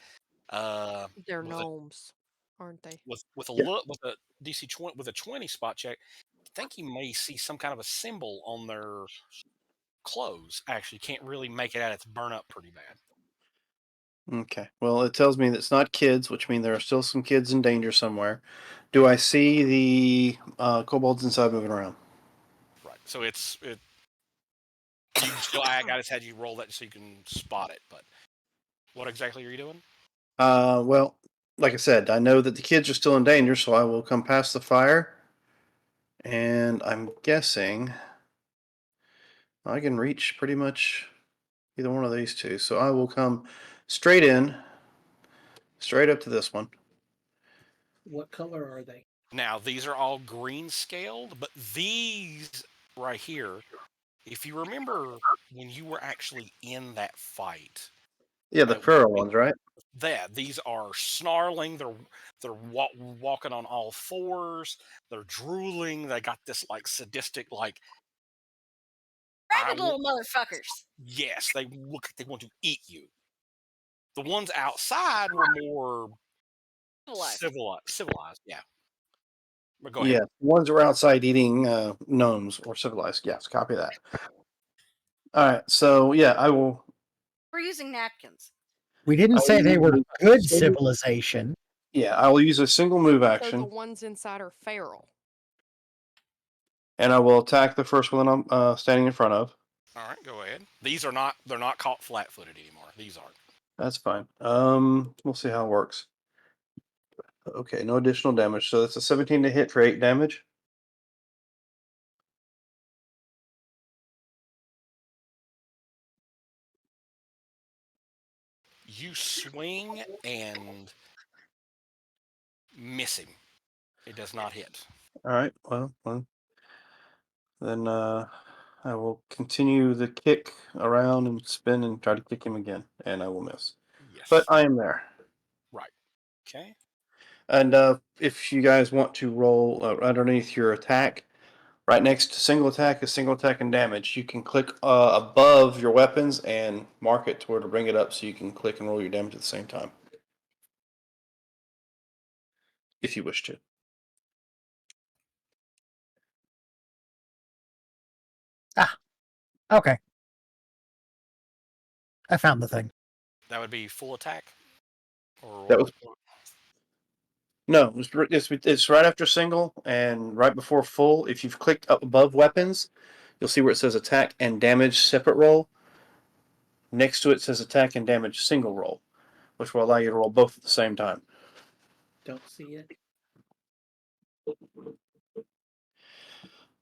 They're With a gnomes, aren't they? with a Yeah. look with a DC 20 with a 20 spot check, I think you may see some kind of a symbol on their clothes. Actually, can't really make it out. It's burnt up pretty bad. Okay. Well, it tells me that it's not kids, which means there are still some kids in danger somewhere. Do I see the kobolds inside moving around? Right. So it. You still, I just had you roll that so you can spot it. But what exactly are you doing? Well, like I said, I know that the kids are still in danger, so I will come past the fire. And I'm guessing I can reach pretty much either one of these two. So I will come straight in, straight up to this one. What color are they? Now these are all green scaled, but these right here, if you remember when you were actually in that fight, Yeah, the feral ones, right? these are snarling. They're walking on all fours. They're drooling. They got this like sadistic like. Rabid little motherfuckers. Yes, they look like they want to eat you. The ones outside were more civilized. Yeah. But go ahead. Yeah, ones are outside eating gnomes or civilized. Yes, copy that. All right, so yeah, I will. We're using napkins. We didn't I say will they were use a good single- civilization. Yeah, I will use a single move So the action, ones inside are feral. and I will attack the first one I'm standing in front of. All right, go ahead. They're not caught flat-footed anymore. These aren't. That's fine. We'll see how it works. Okay, no additional damage. So that's a 17 to hit for 8 damage. You swing and miss him. It does not hit. All right. Well, then I will continue the kick around and spin and try to kick him again, and I will miss. Yes. But I am there. Right. Okay. And if you guys want to roll underneath your attack, right next to single attack is single attack and damage. You can click above your weapons and mark it to where to bring it up so you can click and roll your damage at the same time. If you wish to. Okay. I found the thing. That would be full attack. Or That was No, it's right after single and right before full. If you've clicked up above weapons, you'll see where it says attack and damage separate roll. Next to it says attack and damage single roll, which will allow you to roll both at the same time. Don't see it.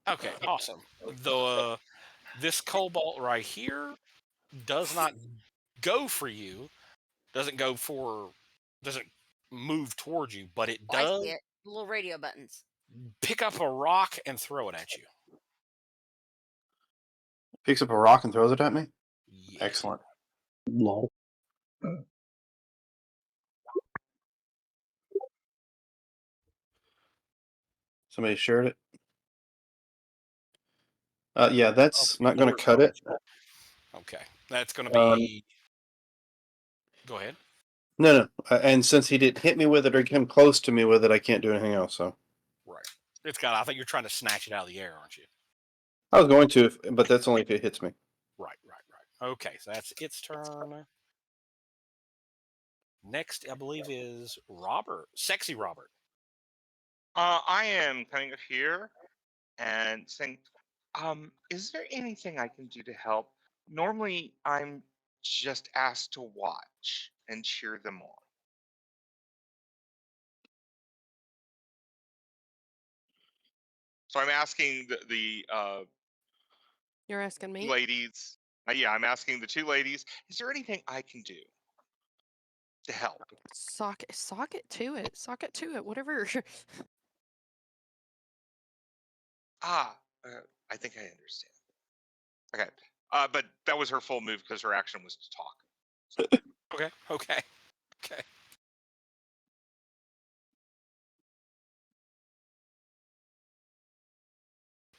okay. Awesome. This cobalt right here does not go for you. Doesn't move towards you, but it Oh, I does see it. Little radio buttons. pick up a rock and throw it at you. Picks up a rock and throws it at me. Yes. Excellent. Lol. Somebody shared it. Yeah, that's not going to Lord. cut it. Okay. That's going to be. Go ahead. No. And since he didn't hit me with it or come close to me with it, I can't do anything else. So Right. It's got. I think you're trying to snatch it out of the air, aren't you? I was going to, but that's only if it hits me. Right. Okay, so that's its turn. Next, I believe, is Robert. Sexy Robert. I am coming up here and saying, Is there anything I can do to help? Normally, I'm just asked to watch and cheer them on. So I'm asking the You're asking me? ladies. Yeah, I'm asking the two ladies. Is there anything I can do to help? Sock it to it. Sock it to it. Whatever. Ah, I think I understand. Okay. But that was her full move because her action was to talk. Okay. Okay. Okay.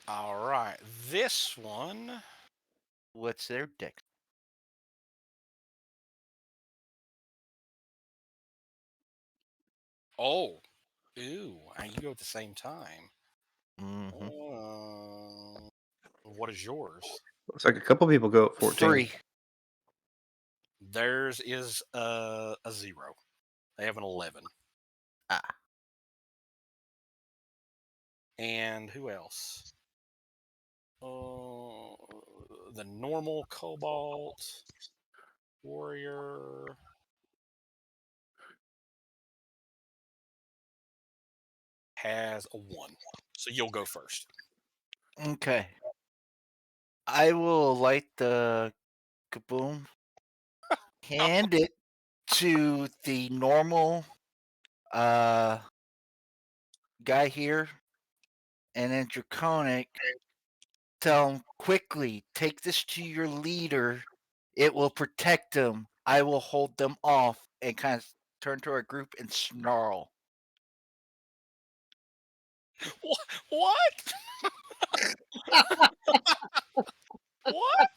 All right. This one. What's their deck? Oh. Ooh. And you go at the same time. Mm-hmm. What is yours? Looks like a couple people go at 14. 3. Theirs is a 0. They have an 11. Ah. And who else? The normal Cobalt Warrior. Has a 1. So you'll go first. Okay. I will light the kaboom, hand it to the normal guy here, and then Draconic, tell him quickly, take this to your leader. It will protect them. I will hold them off, and kind of turn to our group and snarl. What? What?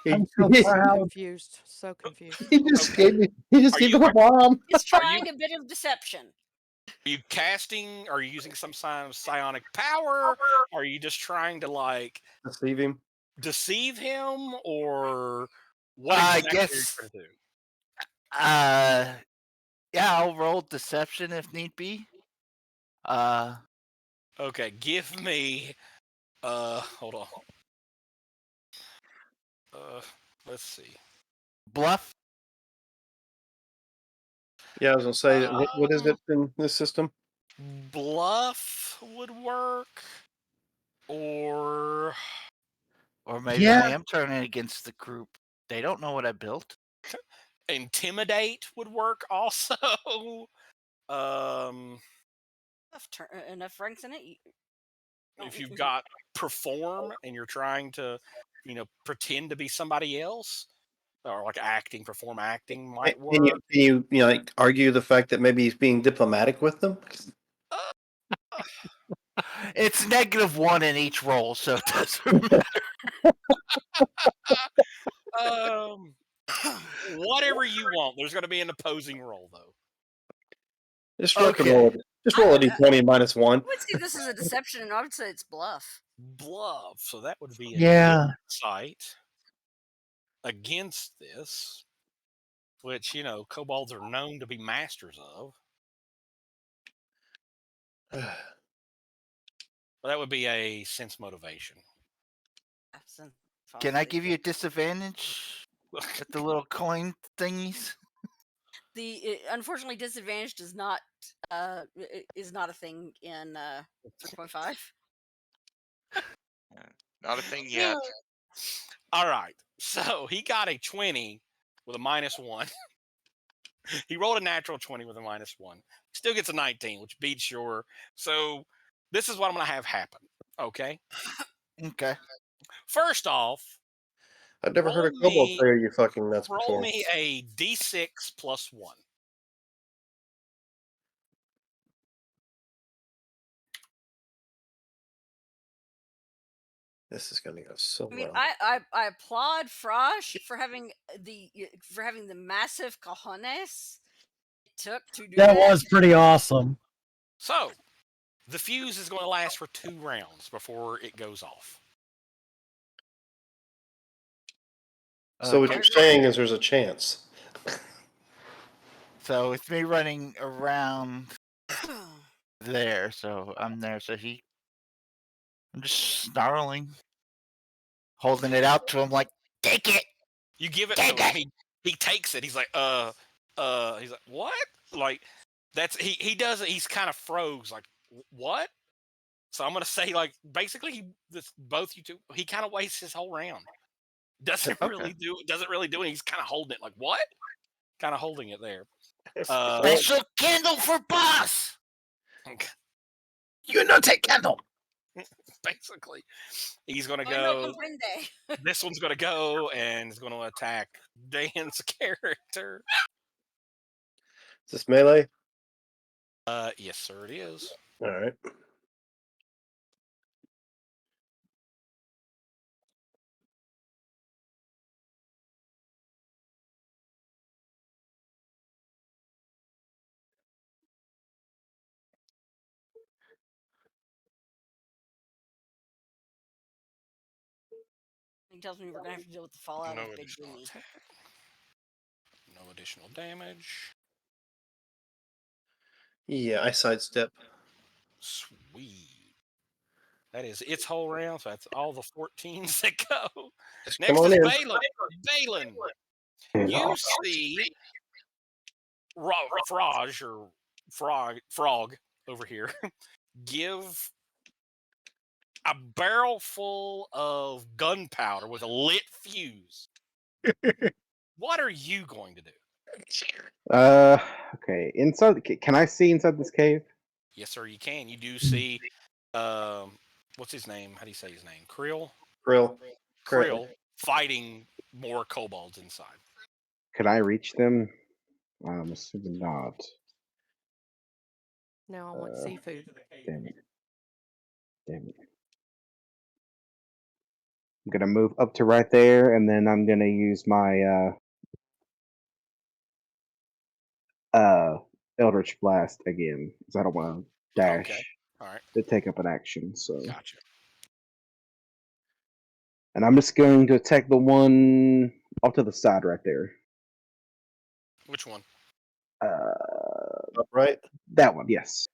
I'm so So proud. confused. So confused. He just Okay. gave me. He just Are gave you- me a bomb. He's Are you- trying a bit of deception. Are you casting? Are you using some kind of psionic power? Are you just trying to like Deceive him. deceive him, or what I exactly are you guess. trying to do? Yeah, I'll roll deception if need be. Okay, give me. Hold on. Let's see. Bluff. Yeah, I was gonna say, what is it in this system? Bluff would work, or Or maybe I am turning against the group. They don't know what I built. intimidate would work also. Enough ranks in it. If you've got perform and you're trying to, pretend to be somebody else, or like perform acting might work. Can you like argue the fact that maybe he's being diplomatic with them? It's -1 in each roll, so it doesn't matter. Whatever you want. There's going to be an opposing roll though. Just roll a d20 -1. I would say this is a deception, and I would say it's bluff. Bluff. So that would be Yeah. insight against this, which kobolds are known to be masters of. Well, that would be a sense motivation. Can I give you a disadvantage with the little coin thingies? Unfortunately, disadvantage is not a thing in 3.5. Not a thing yet. All right. So he got a 20 with a -1. He rolled a natural 20 with a -1. Still gets a 19, which beats your. So this is what I'm going to have happen. Okay. Okay. First off, I've never heard a kobold say, "Are you fucking nuts?" roll before. me a d6 + 1. This is gonna go so I mean, well. I applaud Frosh for having the massive cojones it took to do that. That was pretty awesome. So the fuse is going to last for 2 rounds before it goes off. So what you're saying is there's a chance. So it's me running around there, so I'm there. So he I'm just snarling, holding it out to him like, take it. You give it Take to him. it! He takes it. He's like, he's like, what? Like, that's he does it. He's kind of froze. Like, what? So I'm gonna say, like, basically, both you two. He kind of wastes his whole round. Doesn't really do it. He's kind of holding it. Like, what? Kind of holding it there. Special candle for boss. You no take candle. Basically, he's gonna Oh, no, go. comprende. This one's gonna go and is gonna attack Dan's character. Is this melee? Yes, sir, it is. All right. He tells me we're gonna have to deal with the fallout No of Big additional Jimmy. attack. No additional damage. Yeah, I sidestep. Sweet. That is its whole round, so that's all the 14s that go. Just Next come on is in. Balin. Balin, you see Frog over here give a barrel full of gunpowder with a lit fuse. What are you going to do? Okay. Inside, can I see inside this cave? Yes, sir, you can. You do see, what's his name? How do you say his name? Krill? Krill. Krill fighting more kobolds inside. Can I reach them? I'm assuming not. Now I want seafood. Damn it. Damn it. I'm gonna move up to right there, and then I'm gonna use my Eldritch Blast again, because I don't want to dash Okay. All right. to take up an action. So, Gotcha. and I'm just going to attack the one off to the side right there. Which one? Right. That one, yes.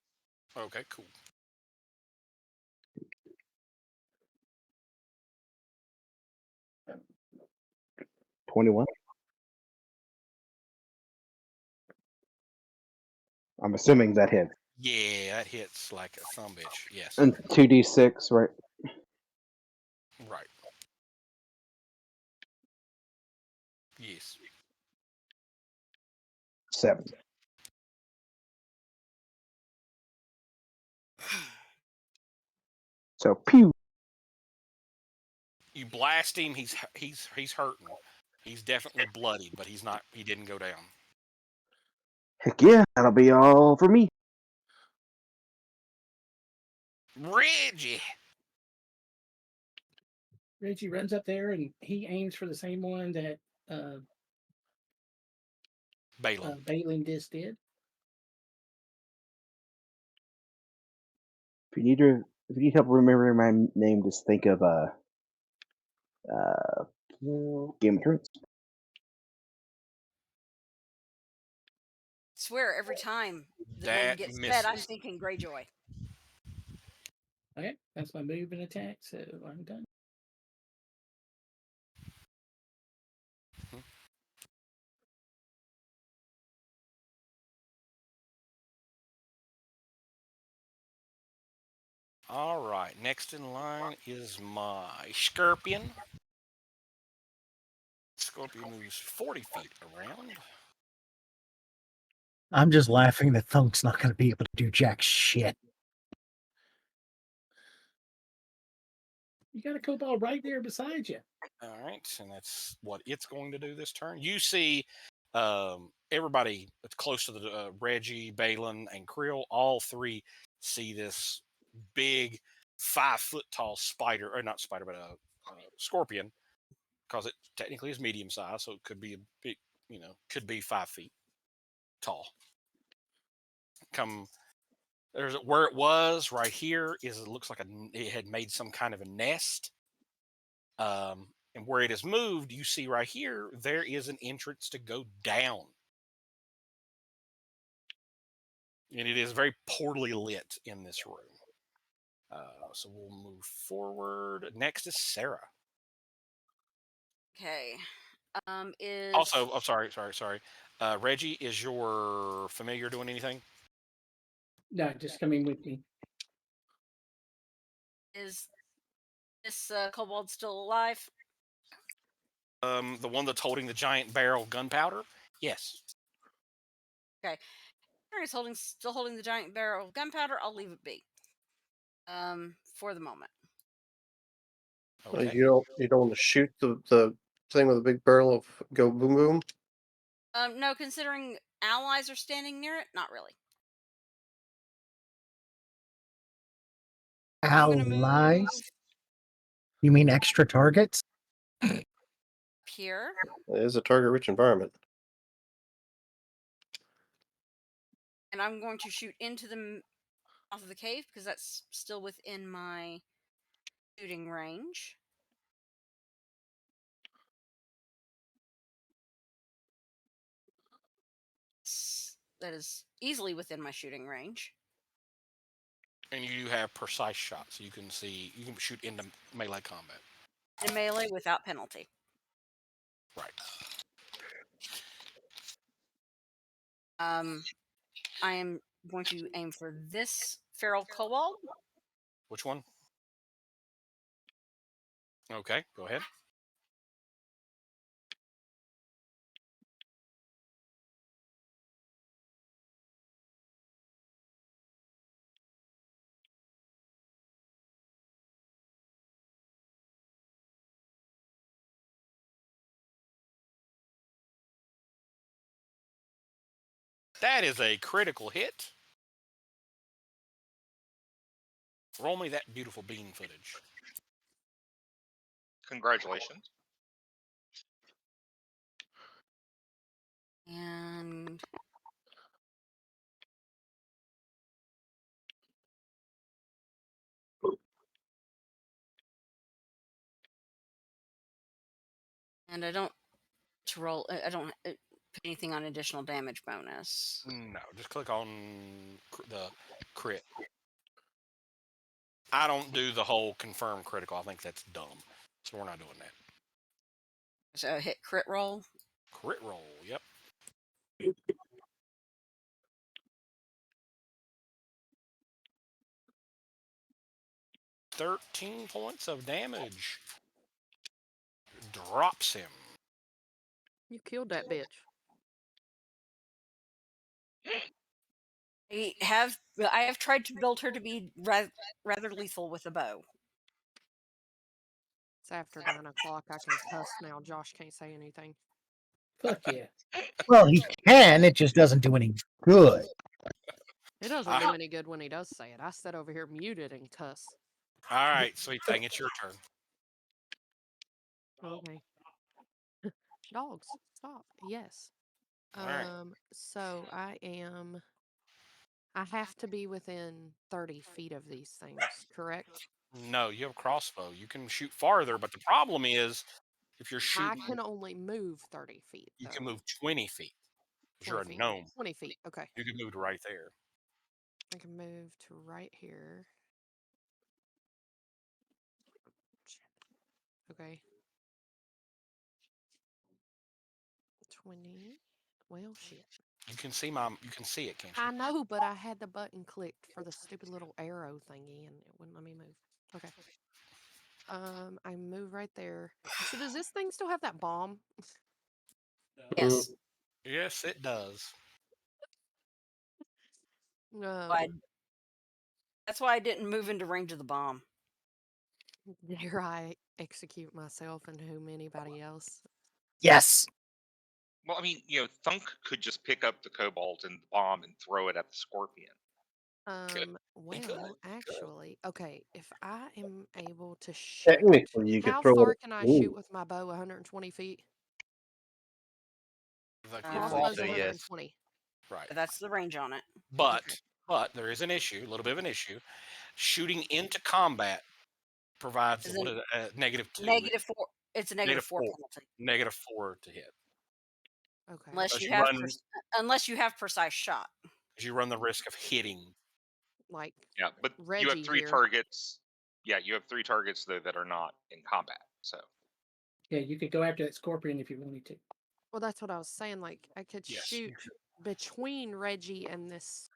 Okay, cool. $21. I'm assuming that hits. Yeah, that hits like a sumbitch. Yes. And 2d6, right? Right. Yes. 7. So, pew. You blast him. He's hurting. He's definitely bloodied, but he's not. He didn't go down. Heck yeah, that'll be all for me. Reggie. Reggie runs up there and he aims for the same one that Balin. Balin just did. If you need help remembering my name, just think of Game of Thrones. Swear every time the name That gets said, I'm misses. thinking Greyjoy. Okay, that's my move and attack, so I'm done. All right. Next in line is my Scorpion. Scorpion moves 40 feet around. I'm just laughing that Thunk's not going to be able to do jack shit. You got a kobold right there beside you. All right, and that's what it's going to do this turn. You see everybody that's close to the Reggie, Balin, and Krill, all three see this big 5 foot tall spider, or not spider, but a scorpion, because it technically is medium size, so it could be a big, could be 5 feet tall. There's where it was right here is it looks like it had made some kind of a nest. And where it has moved, you see right here, there is an entrance to go down. And it is very poorly lit in this room. So we'll move forward. Next is Sarah. Okay. Is Also, I'm sorry. Reggie, is your familiar doing anything? No, just coming with me. is this kobold still alive? The one that's holding the giant barrel gunpowder? Yes. Okay. He's still holding the giant barrel of gunpowder. I'll leave it be. For the moment. Okay. You don't want to shoot the thing with a big barrel of go boom boom. No, considering allies are standing near it, not really. I'm gonna move Allies? You mean extra targets? here. It is a target-rich environment. And I'm going to shoot into the mouth of the cave because that's still within my shooting range. That is easily within my shooting range. And you have precise shots. You can shoot into melee combat. In melee without penalty. Right. I am going to aim for this feral kobold. Which one? Okay, go ahead. That is a critical hit. Roll me that beautiful bean footage. Congratulations. And I don't to roll. I don't put anything on additional damage bonus. No, just click on the crit. I don't do the whole confirm critical. I think that's dumb. So we're not doing that. So hit crit roll. Crit roll, yep. $13 points of damage. Drops him. You killed that bitch. I have tried to build her to be rather lethal with a bow. It's after 9 o'clock. I can cuss now. Josh can't say anything. Fuck yeah. Well, he can. It just doesn't do any good. It doesn't do any good when he does say it. I sit over here muted and cuss. All right, sweet thing. It's your turn. Okay. Dogs, stop. Yes. All right. So I have to be within 30 feet of these things, correct? No, you have a crossbow. You can shoot farther, but the problem is if you're I shooting, can only move 30 feet, you though. can move 20 feet. If 20 you're a feet. gnome, 20 feet, okay. you can move to right there. I can move to right here. Okay. 20. Well, shit. You can see it, can't you? I know, but I had the button clicked for the stupid little arrow thingy, and it wouldn't let me move. Okay. I move right there. So does this thing still have that bomb? Yes. Yes, it does. No. That's why I didn't move into range of the bomb. Dare I execute myself and whom anybody else? Yes. Well, I mean, Thunk could just pick up the cobalt and the bomb and throw it at the scorpion. Well, actually, okay, if I am able to shoot, Technically, you could how throw far it. can I shoot with my bow? 120 feet? The Crossbow's say yes. 120. Right. That's the range on it. But there is an issue, a little bit of an issue. Shooting into combat provides Is it -2. -4. It's a -4 penalty. -4 to hit. Okay. Unless you have precise shot. Because you run the risk of hitting. Like Yeah, but you have Reggie 3 here. targets. Yeah, you have 3 targets though that are not in combat. So Yeah, you could go after that scorpion if you wanted to. Well, that's what I was saying. Like, I could Yes, shoot you should. between Reggie and this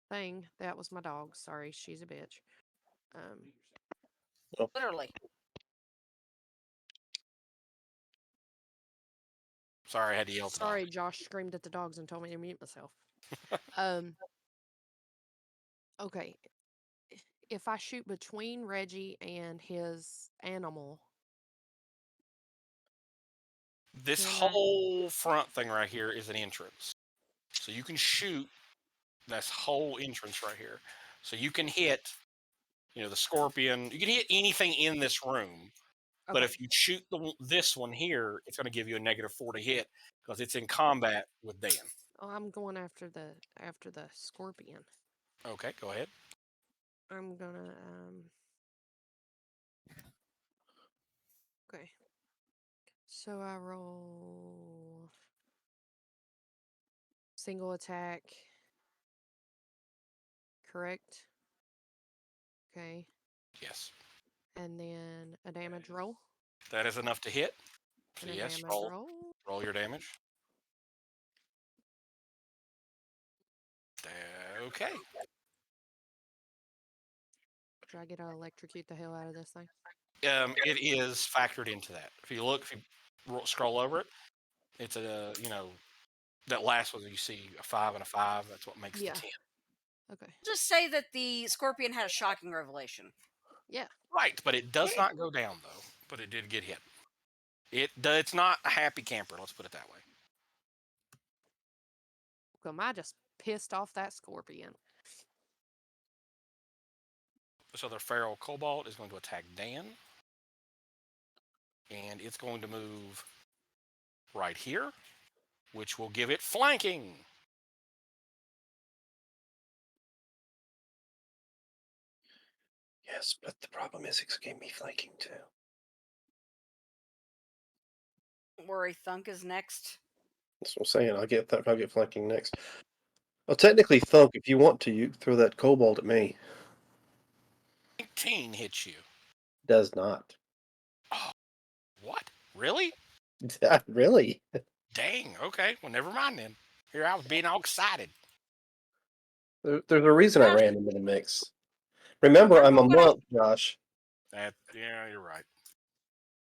thing. That was my dog. Sorry, she's a bitch. Literally. Sorry, I had to yell at the dog. Sorry, Josh screamed at the dogs and told me to mute myself. um. Okay. If I shoot between Reggie and his animal, This can I? whole front thing right here is an entrance. So you can shoot this whole entrance right here. So you can hit, the scorpion. You can hit anything in this room. But Okay. if you shoot this one here, it's going to give you a -4 to hit because it's in combat with Dan. Oh, I'm going after the scorpion. Okay, go ahead. I'm gonna Okay. So I roll single attack. Correct? Okay. Yes. And then a damage roll. That is enough to hit. So And a yes, damage roll roll. your damage. Okay. Do I get to electrocute the hell out of this thing? It is factored into that. If you scroll over it, it's that last one you see a 5 and a 5. That's what makes Yeah. the 10. Okay. Just say that the scorpion had a shocking revelation. Yeah. Right, but it does not go down though. But it did get hit. It's not a happy camper. Let's put it that way. Am I just pissed off that scorpion? This other feral cobalt is going to attack Dan. And it's going to move right here, which will give it flanking. Yes, but the problem is it gave me flanking too. Don't worry, Thunk is next. That's what I'm saying. I'll get flanking next. Well, technically, Thunk, if you want to, you throw that cobalt at me. 19 hits you. Does not. Oh, what? Really? Really? Dang. Okay. Well, never mind then. Here I was being all excited. There's a reason I ran into the mix. Remember, I'm a monk, Josh. Yeah, you're right.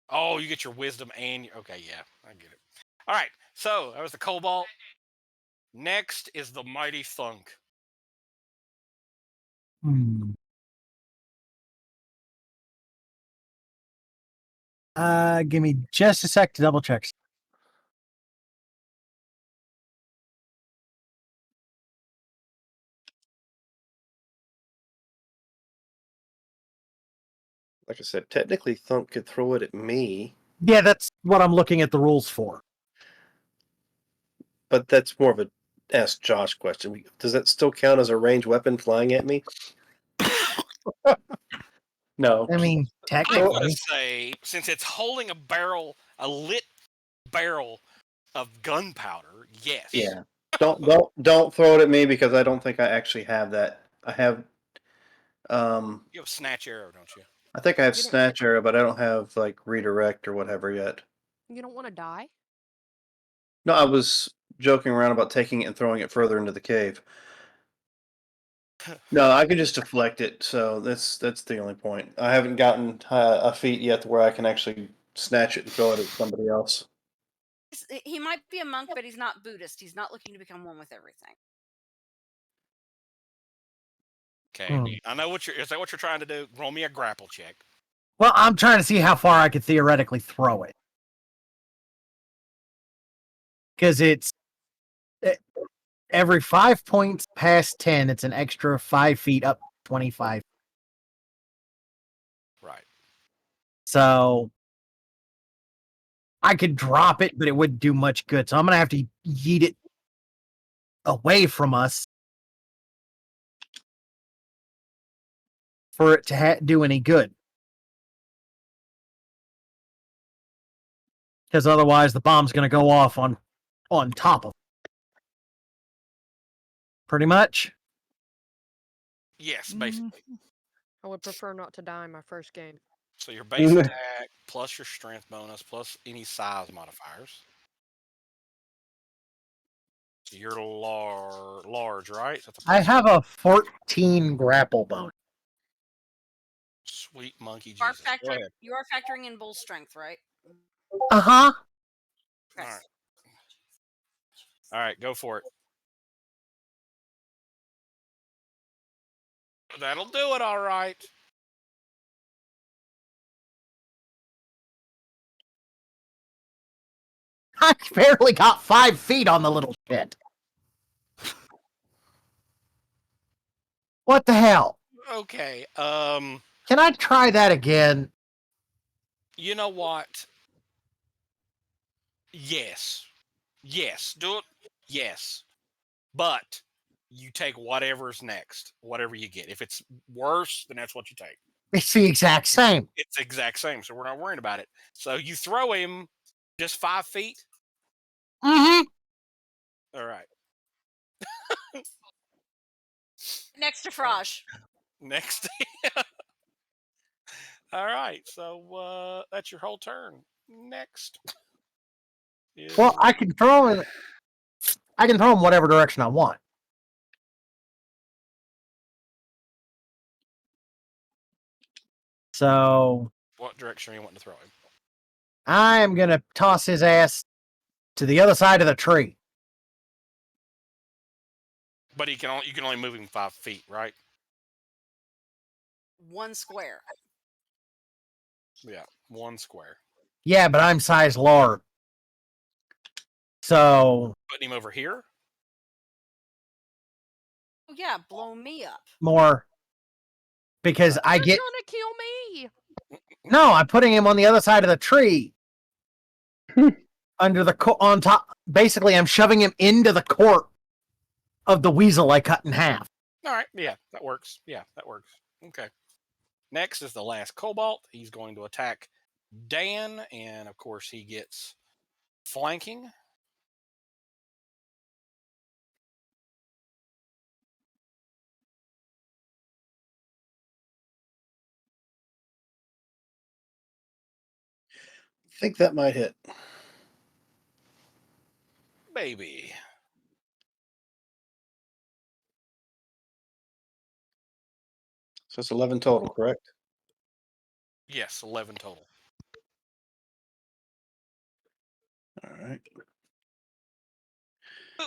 Oh, you get your wisdom and okay, yeah, I get it. All right. So that was the cobalt. Next is the mighty Thunk. Give me just a sec to double check. Like I said, technically, Thunk could throw it at me. Yeah, that's what I'm looking at the rules for. But that's more of a ask Josh question. Does that still count as a ranged weapon flying at me? No. I mean, I'm technically. going to say, since it's holding a lit barrel of gunpowder, yes. Yeah. Don't throw it at me because I don't think I actually have that. I have You have a snatch arrow, don't you? I think I have You don't- snatch arrow, but I don't have like redirect or whatever yet. You don't want to die? No, I was joking around about taking it and throwing it further into the cave. No, I can just deflect it, so that's the only point. I haven't gotten a feat yet where I can actually snatch it and throw it at somebody else. He might be a monk, but he's not Buddhist. He's not looking to become one with everything. Okay. I know is that what you're trying to do? Roll me a grapple check. Well, I'm trying to see how far I could theoretically throw it. Because it's every 5 points past 10, it's an extra 5 feet up 25. Right. So I could drop it, but it wouldn't do much good. So I'm going to have to yeet it away from us for it to do any good. Because otherwise the bomb's going to go off on top of it. Pretty much. Yes, basically. I would prefer not to die in my first game. So your base attack plus your strength bonus plus any size modifiers. So you're large, right? So that's a I plus have a 14 grapple bonus. sweet monkey You are, Jesus. Go ahead. you are factoring in bull strength, right? Uh-huh. Okay. All right. All right, go for it. That'll do it, all right. I barely got 5 feet on the little shit. What the hell? Okay. Can I try that again? You know what? Yes. Yes. Do it. Yes. But you take whatever's next, whatever you get. If it's worse, then that's what you take. It's the exact same. It's the exact same, so we're not worrying about it. So you throw him just 5 feet. Mm-hmm. All right. Next to Frosh. Next. All right. So that's your whole turn. Next. Well, I can throw him. I can throw him whatever direction I want. So What direction are you wanting to throw him? I am gonna toss his ass to the other side of the tree. But you can only move him 5 feet, right? 1 square. Yeah, 1 square. Yeah, but I'm size large. So Putting him over here. Oh yeah, blow me up. more because I You're get gonna kill me. no. I'm putting him on the other side of the tree, under the on top. Basically, I'm shoving him into the court of the weasel I cut in half. All right. Yeah, that works. Yeah, that works. Okay. Next is the last Cobalt. He's going to attack Dan, and of course he gets flanking. I think that might hit. Baby. So it's 11 total, correct? Yes, 11 total. All right.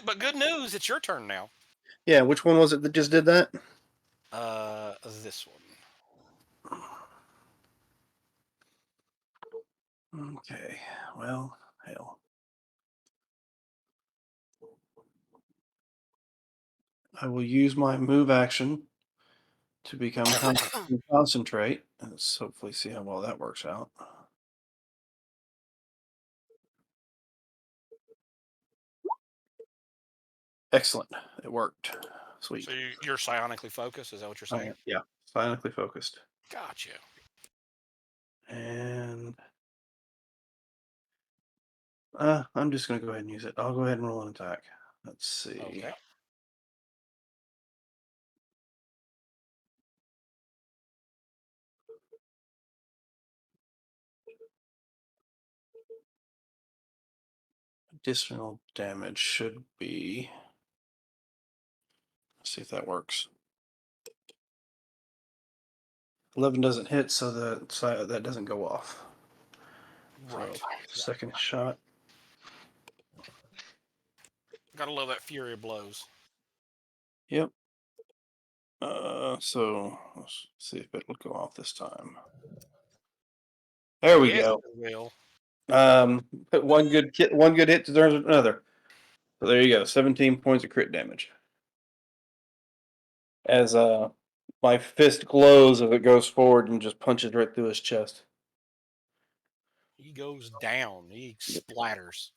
But good news, it's your turn now. Yeah, which one was it that just did that? This one. Okay. Well, hell. I will use my move action to become concentrate. Let's hopefully see how well that works out. Excellent. It worked. Sweet. So you're psionically focused. Is that what you're saying? Yeah. Psionically focused. Gotcha. And I'm just going to go ahead and use it. I'll go ahead and roll an attack. Let's see. Okay. Additional damage should be. Let's see if that works. 11 doesn't hit, so that doesn't go off. Right. So, second shot. Gotta love that fury of blows. Yep. So let's see if it will go off this time. There we Yes, go. it will. One good hit deserves another. So there you go. 17 points of crit damage. As my fist glows as it goes forward and just punches right through his chest. He goes down. He splatters.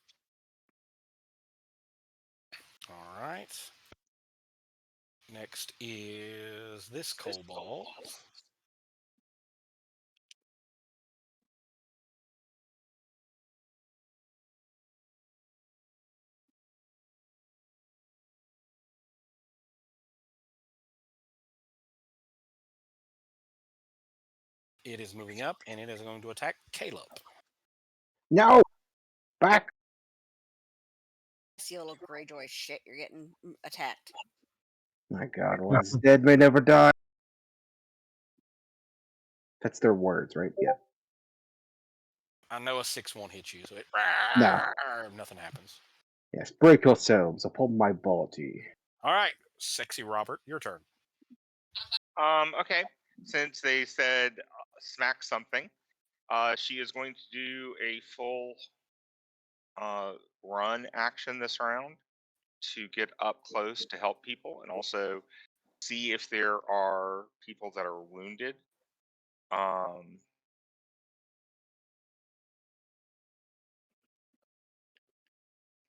All right. Next is this Cobalt. It is moving up, and it is going to attack Caleb. No! Back! See a little Greyjoy shit. You're getting attacked. My God, what is dead may never die. That's their words, right? Yeah. I know a 6 won't hit you, so No. nothing happens. Yes, break yourselves upon my body. All right, sexy Robert, your turn. Okay. Since they said smack something, she is going to do a full run action this round to get up close to help people and also see if there are people that are wounded.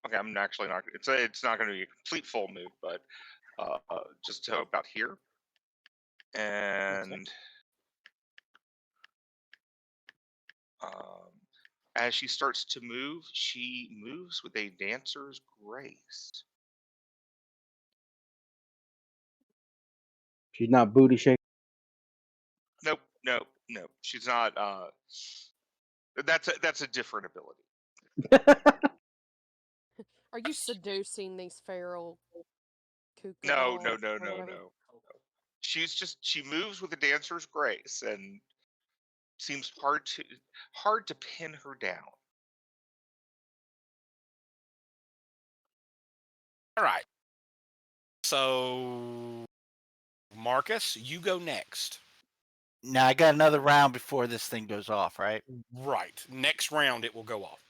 Okay, I'm actually not. It's not going to be a complete full move, but just to about here. And as she starts to move, she moves with a dancer's grace. She's not booty shaking. Nope, nope, nope. She's not. That's a different ability. Are you seducing these feral No, kookaburras no, no, or no, whatever? no. She moves with a dancer's grace and seems hard to pin her down. All right. So, Marcus, you go next. Now I got another round before this thing goes off, right? Right. Next round, it will go off.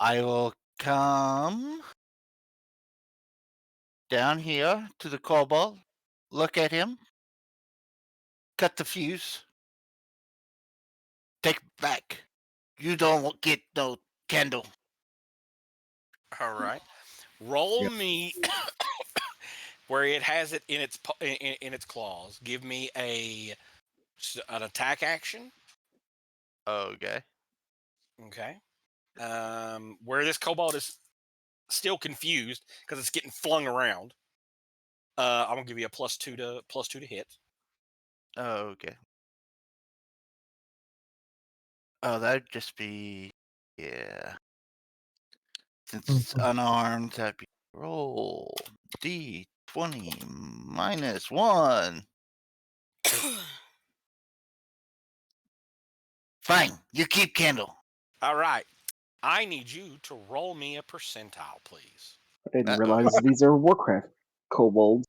I will come down here to the kobold, look at him, cut the fuse, take it back. You don't get no candle. All right. Roll Yep. me where it has it in its claws. Give me an attack action. Okay. Okay. Where this kobold is still confused because it's getting flung around. I'm gonna give you a +2 to hit. Okay. Oh, that'd just be Since it's unarmed, that'd be roll D20 -1. Fine, you keep candle. All right. I need you to roll me a percentile, please. I didn't Uh-oh. realize these are Warcraft kobolds.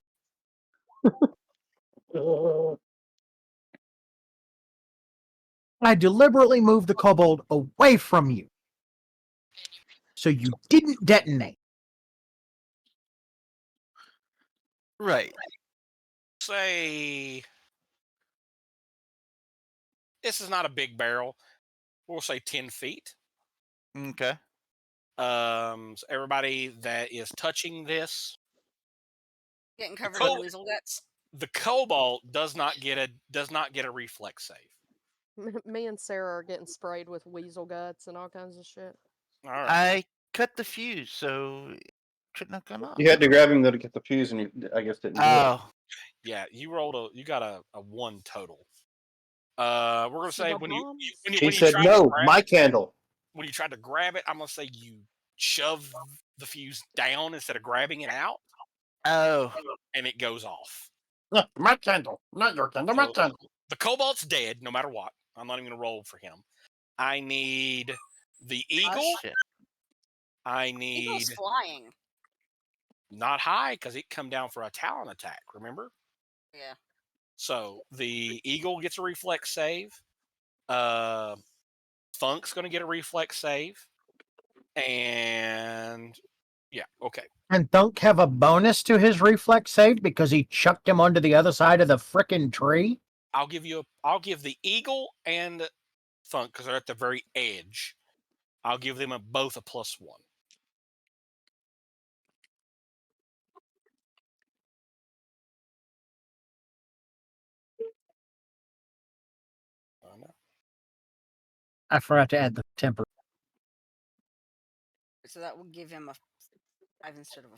I deliberately moved the kobold away from you, so you didn't detonate. Right. Say this is not a big barrel. We'll say 10 feet. Okay. So everybody that is touching this, Getting covered in weasel guts. the cobalt does not get a reflex save. Me and Sarah are getting sprayed with weasel guts and all kinds of shit. All right. I cut the fuse, so it shouldn't have gone off. You had to grab him though to get the fuse, and you, I guess, didn't do it. Oh, Yeah, you got a 1 total. We're gonna So say the when you bombs- when you He when you said, tried to "No, grab my it, candle." when you tried to grab it, I'm gonna say you shove the fuse down instead of grabbing it out, oh, and it goes off. No, my candle, not your candle. My So- candle. The cobalt's dead, no matter what. I'm not even gonna roll for him. I need the eagle. shit. I need Eagle's flying. not high because it come down for a talon attack. Remember? Yeah. So the eagle gets a reflex save. Funk's going to get a reflex save, and yeah, okay. And Thunk have a bonus to his reflex save because he chucked him onto the other side of the frickin' tree. I'll give the eagle and Funk because they're at the very edge. I'll give them both a +1. I know. I forgot to add the temper. So that would give him a 5 instead of a.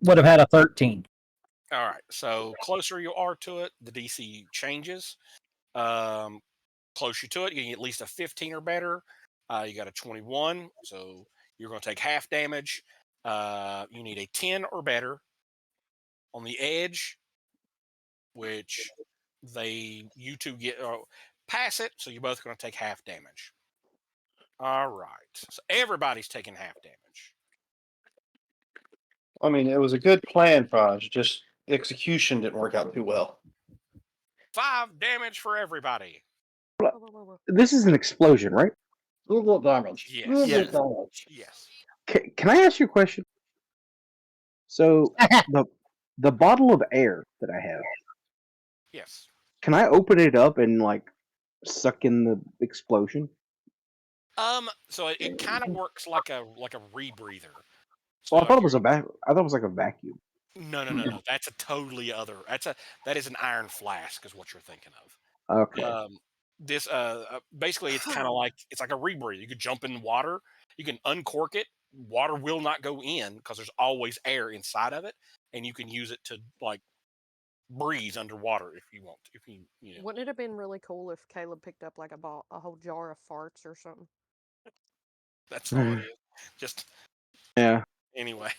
Would have had a 13. All right. So closer you are to it, the DC changes. Closer to it, you get at least a 15 or better. You got a 21, so you're going to take half damage. You need a 10 or better on the edge, which you two get pass it, so you're both going to take half damage. All right, so everybody's taking half damage. I mean, it was a good plan, Praj. Just execution didn't work out too well. 5 damage for everybody. Whoa, whoa, whoa, whoa. This is an explosion, right? Google damage. Yes. Google Yes. damage. Yes. Can I ask you a question? So the bottle of air that I have, Yes. can I open it up and like suck in the explosion? So it kind of works like a rebreather. Well, I So thought it was I thought it was like a vacuum. no. That's a totally other. That is an iron flask, is what you're thinking of. Okay. This basically it's kind of like it's like a rebreather. You could jump in the water, you can uncork it. Water will not go in because there's always air inside of it, and you can use it to like breathe underwater if you want. If you know. Wouldn't it have been really cool if Caleb picked up like a whole jar of farts or something? That's all it is. Just Yeah. anyway.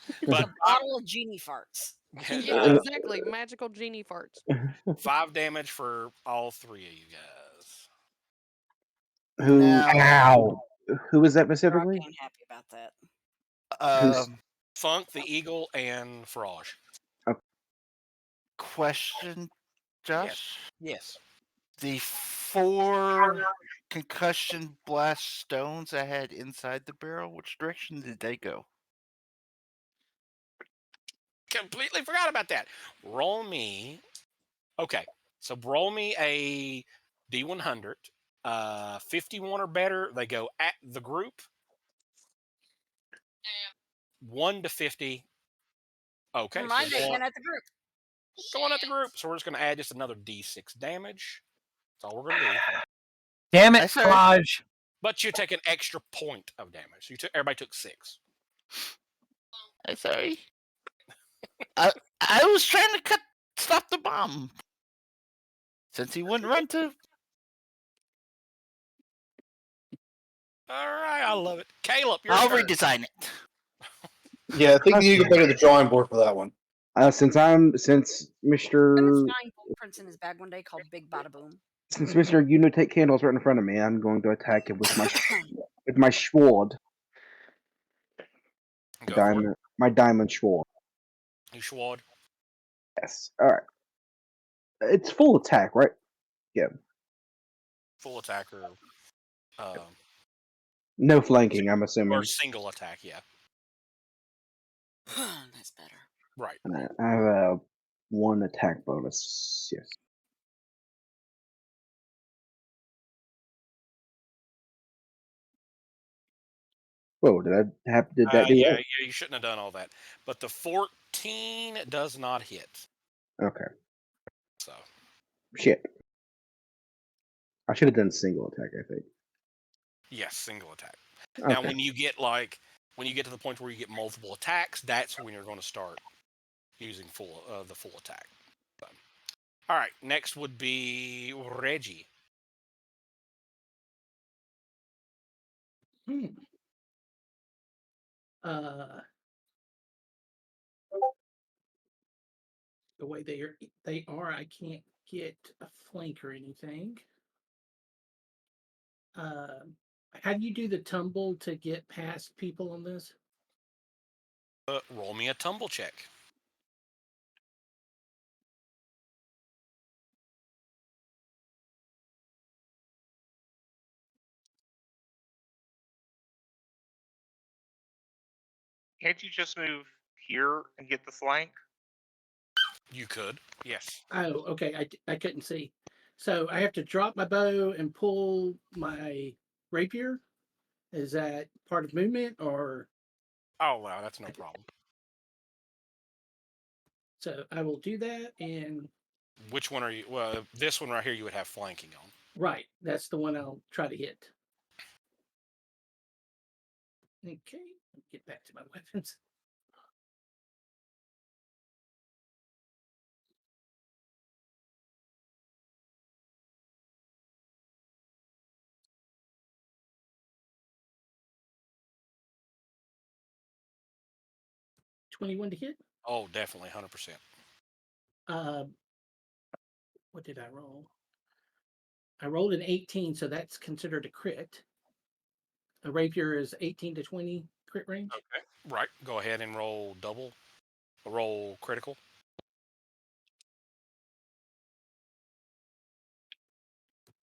It's But a bottle of genie farts. Yeah, exactly. Magical genie farts. 5 damage for all 3 of you guys. Who? Now- Ow. Who was that Rock specifically? ain't happy about that. Funk, the Eagle, and Farage. Question, Josh? Yes. The 4 concussion blast stones I had inside the barrel, which direction did they go? Completely forgot about that. Roll me. Okay. So roll me a D100. 51 or better, they go at the group. 1 to 50. Okay. Remind So me again at the group. going at the group. So we're just going to add just another D6 damage. That's all we're going to do. Damn it, I said- Raj. But you take an extra point of damage. So everybody took 6. I'm sorry. I was trying to stop the bomb. Since he wouldn't run to. All right. I love it. Caleb, your I'll turn. redesign it. Yeah, I think you can go to the drawing board for that one. Since I'm Mr. gonna find blueprints in his bag one day called Big Bada Boom. Since Mr. Take Candle's right in front of me, I'm going to attack him with my sword. Go for it. My diamond sword. You sword. Yes. All right. It's full attack, right? Yeah. Full attack or No flanking, I'm assuming. or single attack, yeah. That's better. Right. And I have a 1 attack bonus. Yes. Whoa! Did that do Yeah, that? you shouldn't have done all that. But the 14 does not hit. Okay. So Shit. I should have done single attack, I think. yes, single attack. Okay. Now when you get to the point where you get multiple attacks, that's when you're going to start using the full attack. So, all right, next would be Reggie. The way they are, I can't get a flank or anything. How do you do the tumble to get past people on this? Roll me a tumble check. Can't you just move here and get the flank? You could, yes. Oh, okay. I couldn't see. So I have to drop my bow and pull my rapier. Is that part of movement or? Oh wow, that's no problem. So I will do that, and Which one are you? Well, this one right here, you would have flanking on. right, that's the one I'll try to hit. Okay, get back to my weapons. 21 to hit. Oh, definitely 100%. What did I roll? I rolled an 18, so that's considered a crit. A rapier is 18 to 20 crit range. Okay. Right. Go ahead and roll double. Roll critical.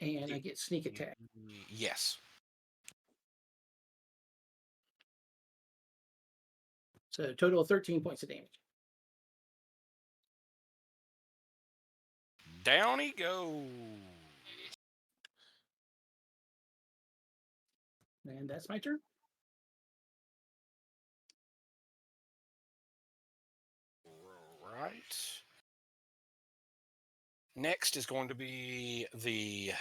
And I get sneak attack. Yes. So total of 13 points of damage. Down he goes. And that's my turn. Right. Next is going to be the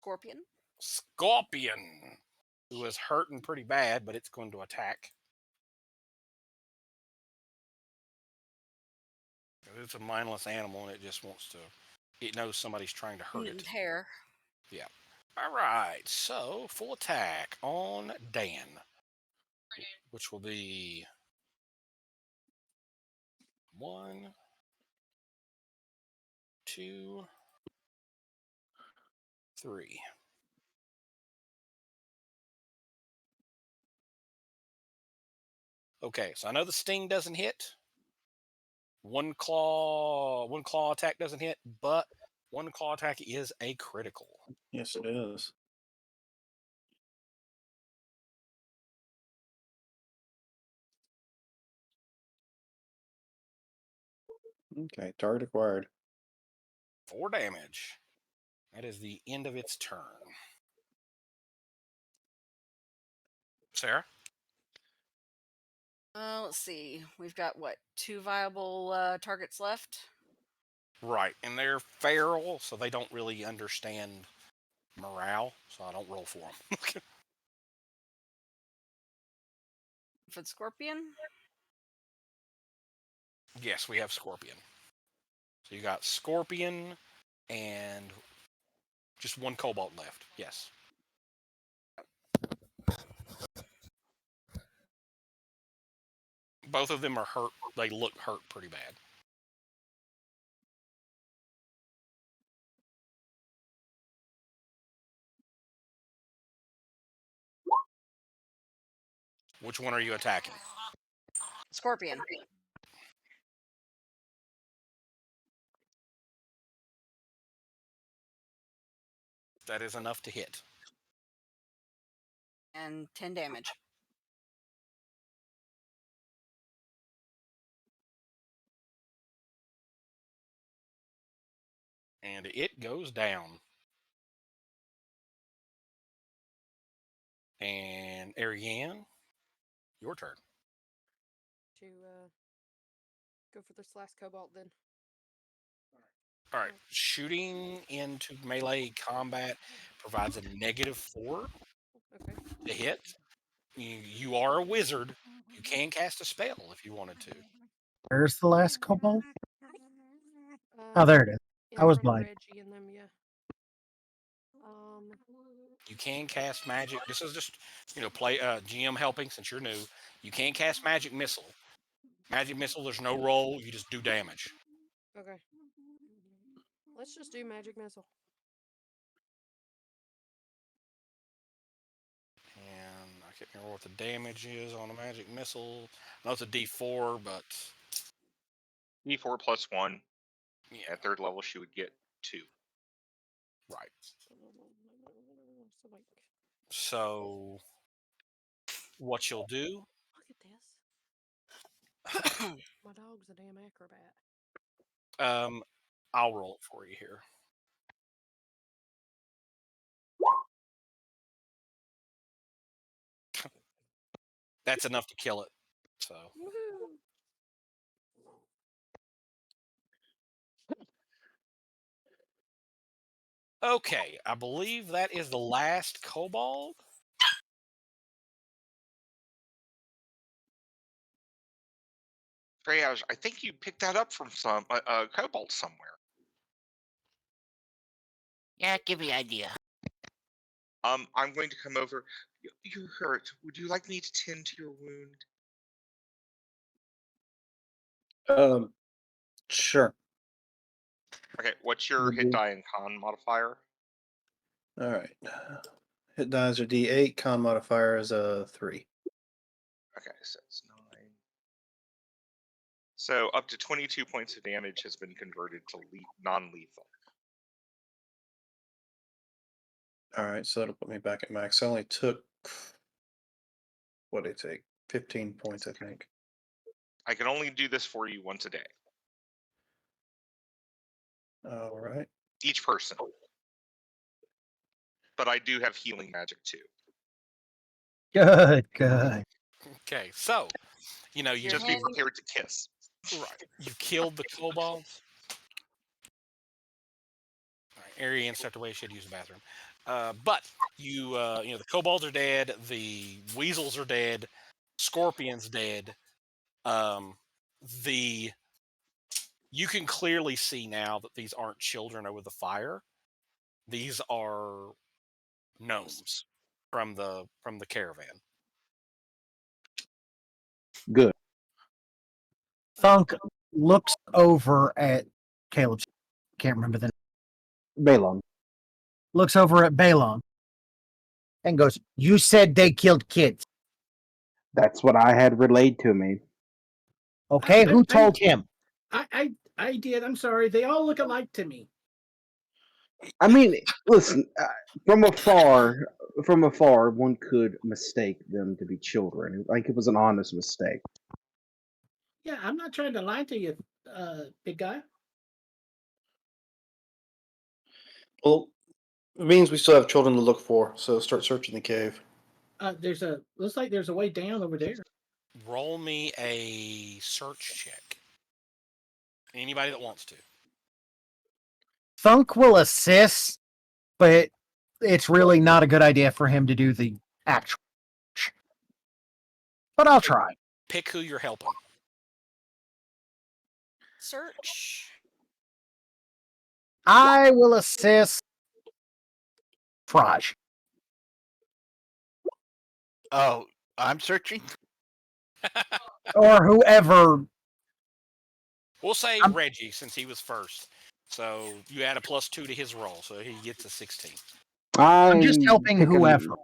Scorpion. Scorpion, who is hurting pretty bad, but it's going to attack. It's a mindless animal, and it just wants to. It knows somebody's trying to hurt And it. hair. Yeah. All right. So full attack on Dan, which will be 1, 2, 3. Okay, so I know the sting doesn't hit. One claw attack doesn't hit, but one claw attack is a critical. Yes, it is. Okay, target acquired. 4 damage. That is the end of its turn. Sarah? Let's see. We've got what? 2 viable targets left. Right, and they're feral, so they don't really understand morale, so I don't roll for them. For the scorpion. Yes, we have Scorpion. So you got Scorpion and just 1 Cobalt left. Yes. Both of them are hurt. They look hurt pretty bad. Which one are you attacking? Scorpion. That is enough to hit. And 10 damage. And it goes down. And Ariane, your turn. To go for this last cobalt then. All right. Shooting into melee combat provides a -4 Okay. to hit. You are a wizard. You can cast a spell if you wanted to. Where's the last cobalt? Uh, Oh, there it is. in I was front of blind. Reggie and them, yeah. You can cast magic. This is just, play GM helping since you're new. You can cast magic missile. Magic missile, there's no roll. You just do damage. Okay. Let's just do magic missile. And I can't remember what the damage is on a magic missile. I know it's a D4, but D4 plus 1. yeah, At 3rd level, she would get 2. right. So like, So what you'll do? look at this. My dog's a damn acrobat. I'll roll it for you here. That's enough to kill it. So. Woohoo! Okay, I believe that is the last kobold. Freyaj, I think you picked that up from some cobalt somewhere. Yeah, give me idea. I'm going to come over. You're hurt. Would you like me to tend to your wound? Sure. Okay, what's your hit die and con modifier? All right. Hit dies are D8. Con modifier is a 3. Okay, so it's 9. So up to 22 points of damage has been converted to non-lethal. All right, so that'll put me back at max. I only took what did it take? 15 points, I think. I can only do this for you once a day, All right. each person. But I do have healing magic too. Good. Okay, so you Just be prepared to kiss. Right. You killed the kobolds. All right, Ariane stepped away. She had to use the bathroom. But the kobolds are dead. The weasels are dead. Scorpion's dead. The you can clearly see now that these aren't children over the fire. These are gnomes from the caravan. Good. Thunk looks over at Caleb. Can't remember the name. Balon. Looks over at Balon and goes, "You said they killed kids. That's what I had relayed to me. Okay, who told him?" I did. I'm sorry. They all look alike to me. I mean, listen, from afar, one could mistake them to be children. Like it was an honest mistake. Yeah, I'm not trying to lie to you, big guy. Well, it means we still have children to look for, so start searching the cave. Looks like there's a way down over there. Roll me a search check. Anybody that wants to. Thunk will assist, but it's really not a good idea for him to do the actual. But I'll try. Pick who you're helping. Search. I will assist Fraj. Oh, I'm searching? Or whoever. We'll say Reggie, since he was first. So you add a +2 to his roll, so he gets a 16. I'm just helping whoever.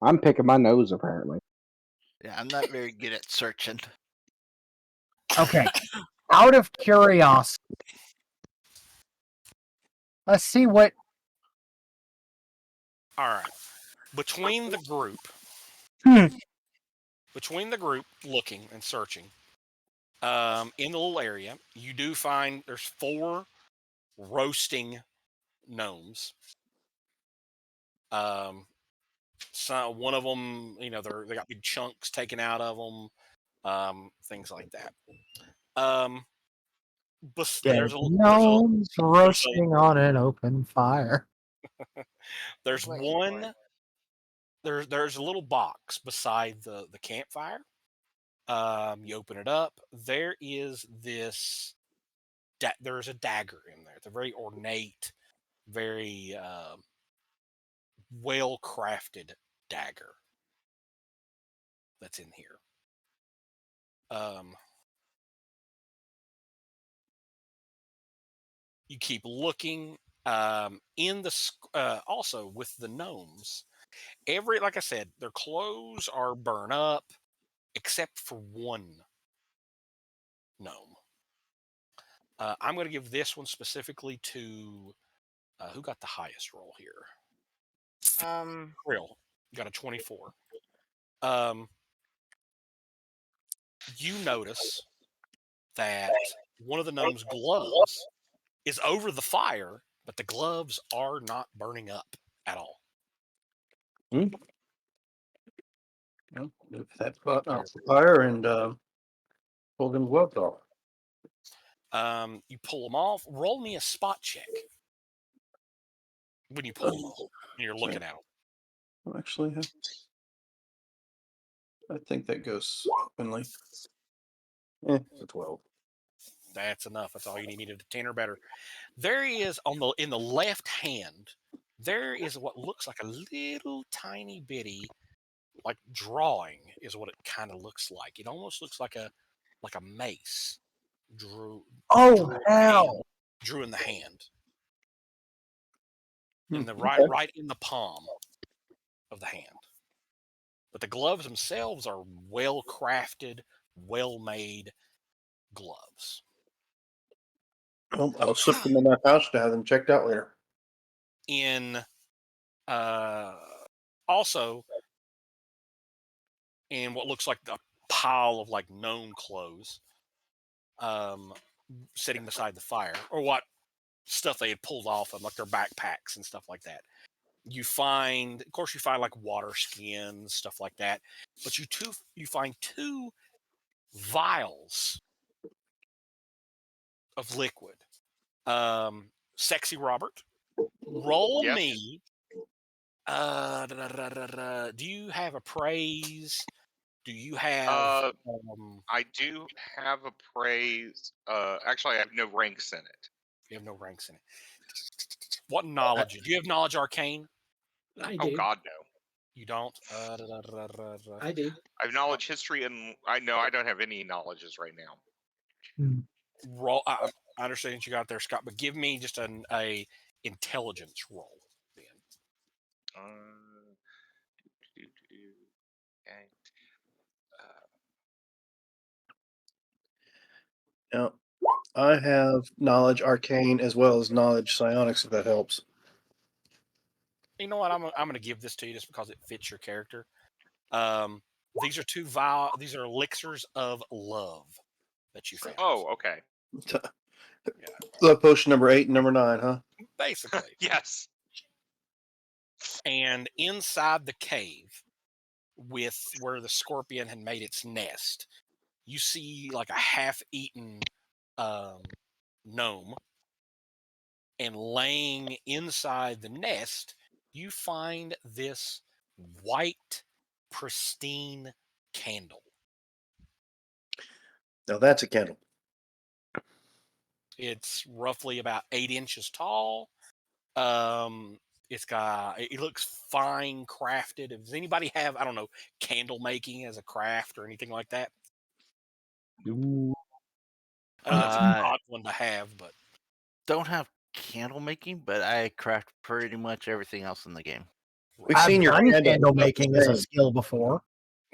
I'm picking my nose, apparently. Yeah, I'm not very good at searching. Okay. Out of curiosity, let's see what. All right. Between the group looking and searching, in the little area, you do find there's 4 roasting gnomes. So one of them, they got big chunks taken out of them, things like that. But there's a gnomes roasting on an open fire. There's one. There's a little box beside the campfire. You open it up. There is this. There's a dagger in there. It's a very ornate, very well crafted dagger that's in here. You keep looking. In the also with the gnomes, like I said, their clothes are burned up, except for one gnome. I'm going to give this one specifically to who got the highest roll here. Real got a 24. You notice that one of the gnome's gloves is over the fire, but the gloves are not burning up at all. Well, if that put out the fire and pull them gloves off. You pull them off. Roll me a spot check when you pull them off. And you're looking at them. Actually, I think that goes openly. It's a 12. That's enough. That's all you needed. A 10 or better. There is in the left hand. There is what looks like a little tiny bitty, like drawing, is what it kind of looks like. It almost looks like a mace drew Oh hand, hell! drew in the hand, Hmm, in the okay. right in the palm of the hand. But the gloves themselves are well crafted, well made gloves. Well, I'll slip them in my pouch to have them checked out later. In also in what looks like a pile of like gnome clothes, sitting beside the fire, or what stuff they had pulled off of, like their backpacks and stuff like that. You find, of course, you find like water skins, stuff like that. But you find 2 vials of liquid. Sexy Robert, roll Yes. me. Do you have appraise? Do you have? I do have a praise. Actually, I have no ranks in it. You have no ranks in it. What knowledge? Do you have knowledge arcane? I Oh do. God, no. You don't. I do. I have knowledge history, and I know I don't have any knowledges right now. Roll. I understand what you got there, Scott. But give me just a intelligence roll then. Okay. Now, I have knowledge arcane as well as knowledge psionics, if that helps. You know what? I'm going to give this to you just because it fits your character. These are These are elixirs of love that you found. Oh, okay. Love potion number 8 and number 9, huh? Basically. Yes. And inside the cave, with where the scorpion had made its nest, you see like a half-eaten gnome, and laying inside the nest, you find this white, pristine candle. Now that's a candle. It's roughly about 8 inches tall. It looks fine crafted. Does anybody have, I don't know, candle making as a craft or anything like that? Ooh. I know that's an Uh, odd one to have, but Don't have candle making, but I craft pretty much everything else in the game. We've I've seen your done candle. candle It's not the making as a same. skill before.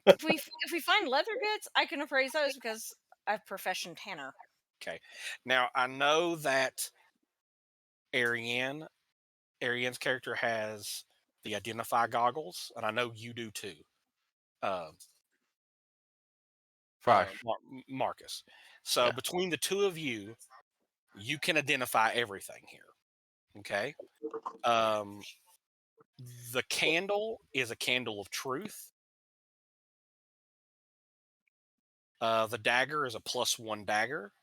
If we find leather goods, I can appraise those because I have profession tanner. okay. Now I know that Ariane's character has the identify goggles, and I know you do too. Frosh. Marcus. So Yeah. between the two of you, you can identify everything here. Okay. The candle is a candle of truth. The dagger is a +1 dagger.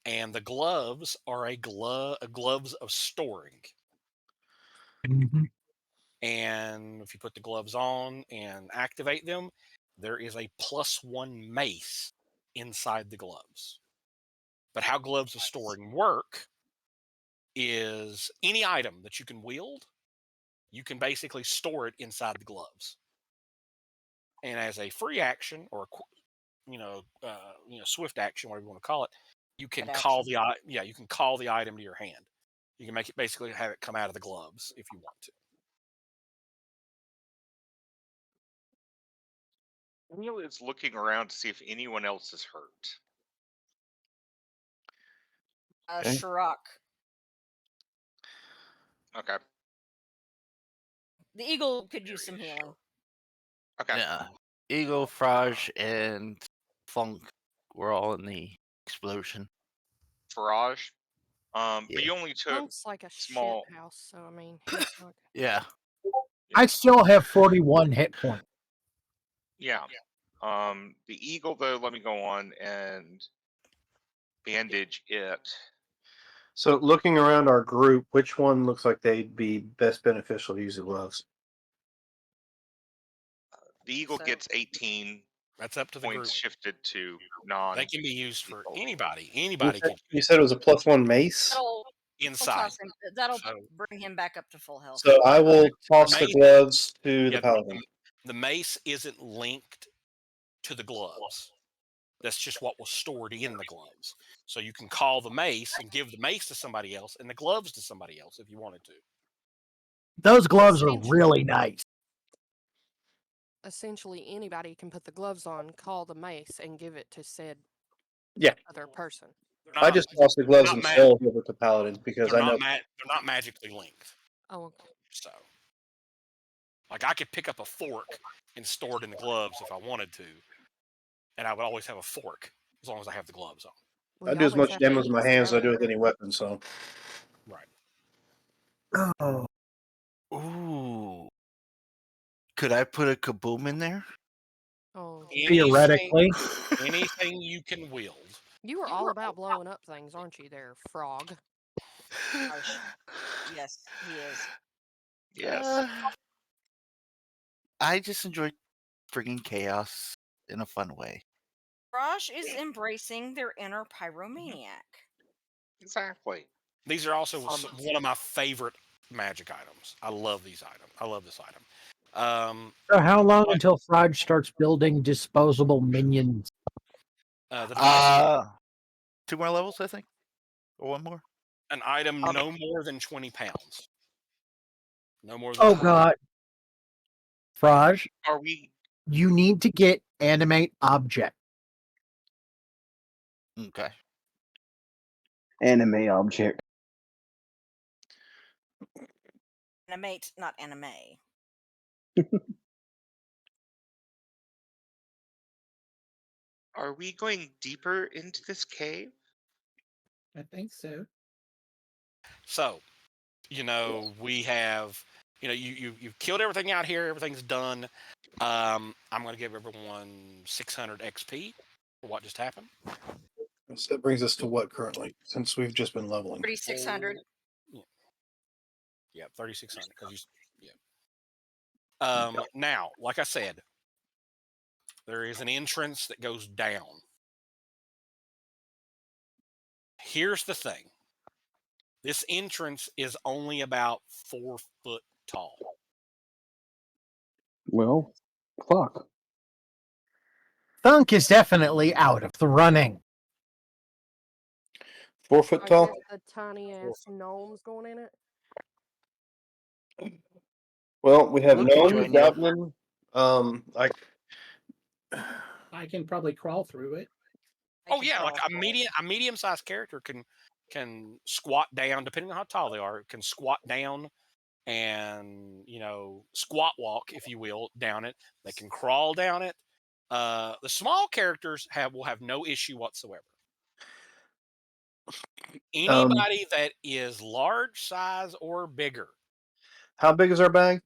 And the gloves are gloves of storing. And if you put the gloves on and activate them, there is a +1 mace inside the gloves. But how gloves of storing work is any item that you can wield, you can basically store it inside the gloves. And as a free action or swift action, whatever you want to call it, you can call you can call the item to your hand. You can make it basically have it come out of the gloves if you want to. Neil is looking around to see if anyone else is hurt. Okay. Shirok. Okay. The eagle could use some healing. Okay. Yeah. Eagle, Fraj, and Funk were all in the explosion. Farage. But Yeah. you only took Punk's like a small. shit house, so I mean, he's not. Yeah. I still have 41 hit points. Yeah. The eagle though, let me go on and bandage it. So looking around our group, which one looks like they'd be best beneficial to use the gloves? The eagle gets 18 That's up to the group. points shifted to non. They can be used for anybody. You Anybody can you said it was a +1 mace? That'll inside. That'll bring him back up to full health. So I will toss the mace- gloves to Yeah, the paladin. the mace isn't linked to the gloves. That's just what was stored in the gloves. So you can call the mace and give the mace to somebody else and the gloves to somebody else if you wanted to. Those gloves are Essentially- really nice. Essentially, anybody can put the gloves on, call the mace, and give it to said Yeah. other person. They're I not- just tossed the gloves not and mad. sold over to Paladins because they're I know. not they're not magically linked. Oh, okay. So, like, I could pick up a fork and store it in the gloves if I wanted to, and I would always have a fork as long as I have the gloves on. I do as much damage with my hands as I do with any weapon. So Right. Oh, Ooh. Could I put a kaboom in there? Oh, theoretically. anything you can wield. you are all about blowing up things, aren't you? There, frog. Gosh. Yes, he is. Yes. I just enjoy friggin' chaos in a fun way. Raj is embracing their inner pyromaniac. Exactly. These are also one of my favorite magic items. I love these items. I love this item. So how long until Frog starts building disposable minions? The device, 2 more levels, I think, or 1 more. an item no more than 20 pounds. No more than Oh 20. God, Frog, Are we? you need to get animate object. Okay. Anime object. Animate, not anime. Are we going deeper into this cave? I think so. So, we have, you've killed everything out here. Everything's done. I'm going to give everyone 600 XP for what just happened. So that brings us to what currently, since we've just been leveling. 3,600. Yeah, 3,600. Because now, like I said, there is an entrance that goes down. Here's the thing. This entrance is only about 4 foot tall. Well, fuck. Thunk is definitely out of the running. 4 foot I tall. guess the tiny ass gnomes going in it. Well, we have Look at gnome, join you. goblin. I can probably crawl through it. I Oh can yeah, like crawl a through it. medium-sized character can squat down, depending on how tall they are, can squat down and squat walk, if you will, down it. They can crawl down it. The small characters will have no issue whatsoever. Anybody that is large size or bigger. How big is our bag?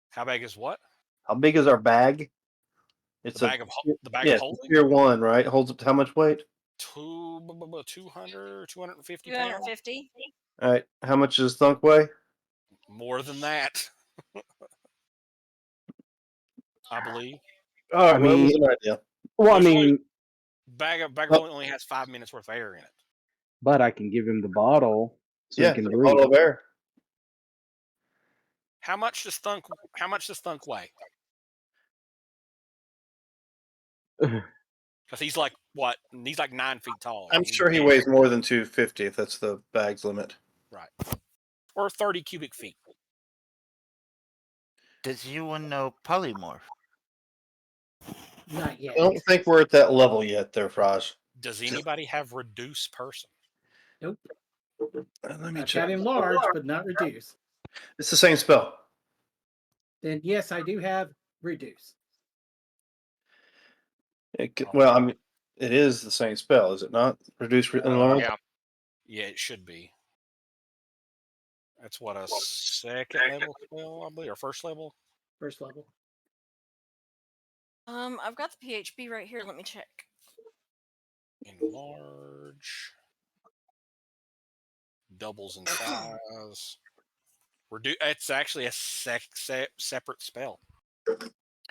How big is what? How big is our bag? It's The bag of yes, holding. tier 1, right? Holds up to how much weight? 250 pounds. 250. All right. How much does Thunk weigh? More than that, I believe. All right. I Well, it was mean- an idea. Well, I There's only- mean, Bag of holding only has 5 minutes worth of air in it. but I can give him the bottle so Yeah, he can a breathe. bottle of air. How much does Thunk weigh? Because he's like what? He's like 9 feet tall. I'm sure he weighs more than 250 if that's the bag's limit. Right. Or 30 cubic feet. Does anyone know polymorph? Not yet. I don't think we're at that level yet, there, Fraj. Does anybody have reduce person? Nope. Let me I've check. got enlarge, but not reduce. It's the same spell. Then yes, I do have reduce. Well, I mean, it is the same spell, is it not? Reduce enlarge. Yeah. Yeah, it should be. That's what, a second level spell, I believe, or first level. First level. I've got the PHB right here. Let me check. Enlarge. Doubles in size. Reduce. It's actually a separate spell.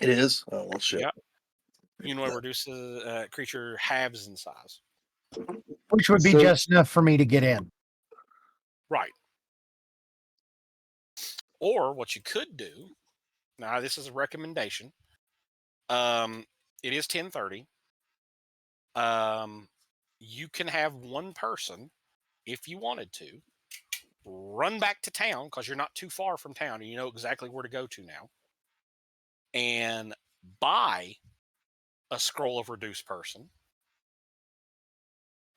It is. Oh well, shit. Yep. It reduces creature halves in size. Which would be So- just enough for me to get in. Right. Or what you could do. Now, this is a recommendation. It is 10:30. You can have one person, if you wanted to, run back to town because you're not too far from town and you know exactly where to go to now, and buy a scroll of reduced person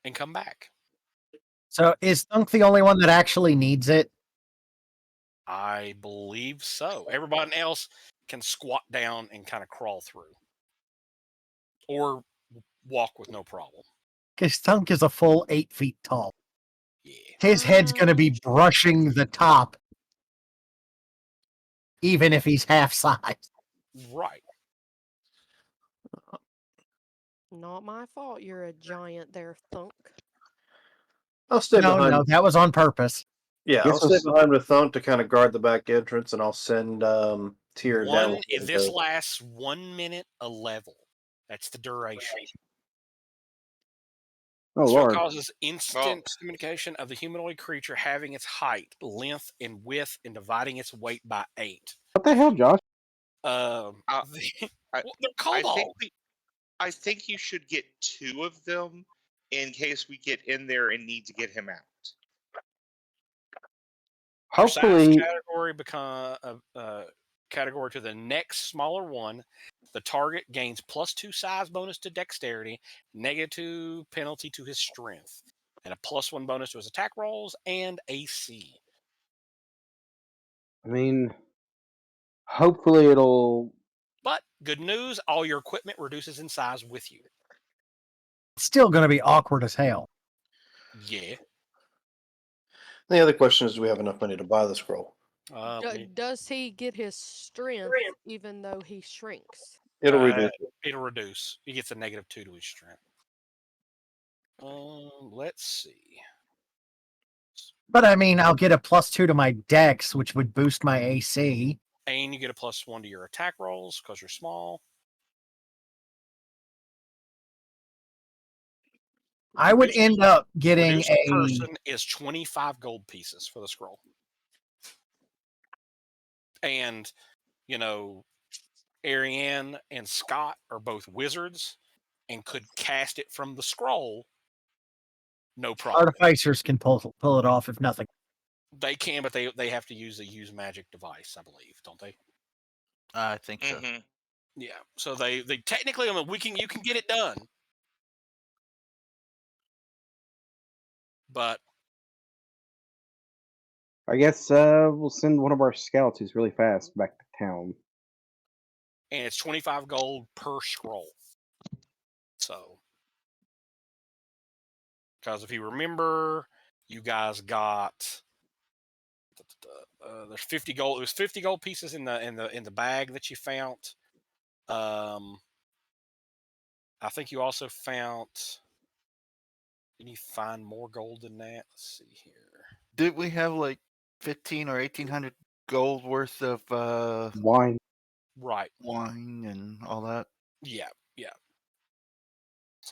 and come back. So is Thunk the only one that actually needs it? I believe so. Everybody else can squat down and kind of crawl through, or walk with no problem. Because Thunk is a full 8 feet tall. Yeah. His head's going to be brushing the top, even if he's half size. Right. Not my fault you're a giant there, Thunk. I'll stay behind. No, that was on purpose. Yeah, Guess I'll stay behind with Thunk to kind of guard the back entrance, and I'll send Tyr down. This lasts 1 minute a level. That's the duration. Oh, So it Lord. causes instant communication of the humanoid creature having its height, length, and width, and dividing its weight by 8. What the hell, Josh? They're I cobalt. I think you should get 2 of them in case we get in there and need to get him out. Your size Hopefully, category become category to the next smaller one. The target gains +2 size bonus to dexterity, -2 penalty to his strength, and a +1 bonus to his attack rolls and AC. I mean, hopefully it'll. But good news, all your equipment reduces in size with you. Still going to be awkward as hell. Yeah. The other question is, do we have enough money to buy the scroll? Does he get his strength even though he shrinks? It'll reduce. It'll reduce. He gets a -2 to his strength. Let's see. But I mean, I'll get a +2 to my dex, which would boost my AC. And you get a +1 to your attack rolls because you're small. I would end up getting Reduced person is 25 gold pieces for the scroll. And, you know, Ariane and Scott are both wizards and could cast it from the scroll. No problem. Artificers can pull it off if nothing. They can, but they have to use a use magic device, I believe, don't they? I think so. Yeah. So they technically, I mean, you can get it done, but I guess we'll send one of our scouts who's really fast back to town. and it's 25 gold per scroll. So, because if you remember, you guys got there's 50 gold. There's 50 gold pieces in the bag that you found. I think you also found. Did you find more gold than that? Let's see here. Did we have like 15 or 1800 gold worth of Wine. Right. wine and all that? Yeah.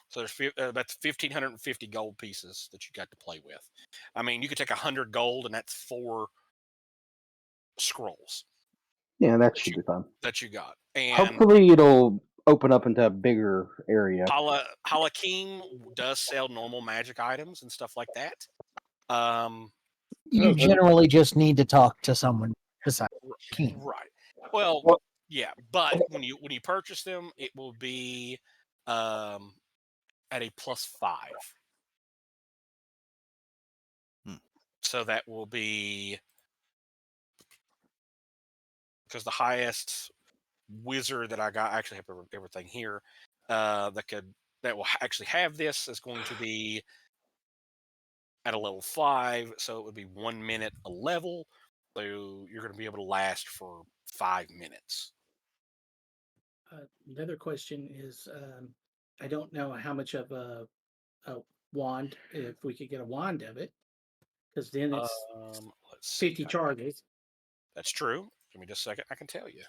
So there's that's 1,550 gold pieces that you got to play with. I mean, you could take 100 gold, and that's 4 scrolls. Yeah, that should be fun. That you got. And hopefully it'll open up into a bigger area. Halakim does sell normal magic items and stuff like that. You generally just need to talk to someone besides King. Right. Well, yeah, but when you purchase them, it will be at a +5. So that will be because the highest wizard that I got, I actually have everything here that will actually have this is going to be at a level 5, so it would be 1 minute a level. So you're going to be able to last for 5 minutes. Another question is, I don't know how much of a wand, if we could get a wand of it, because then it's let's 50 charges. That's true. Give me just a second. I can tell you.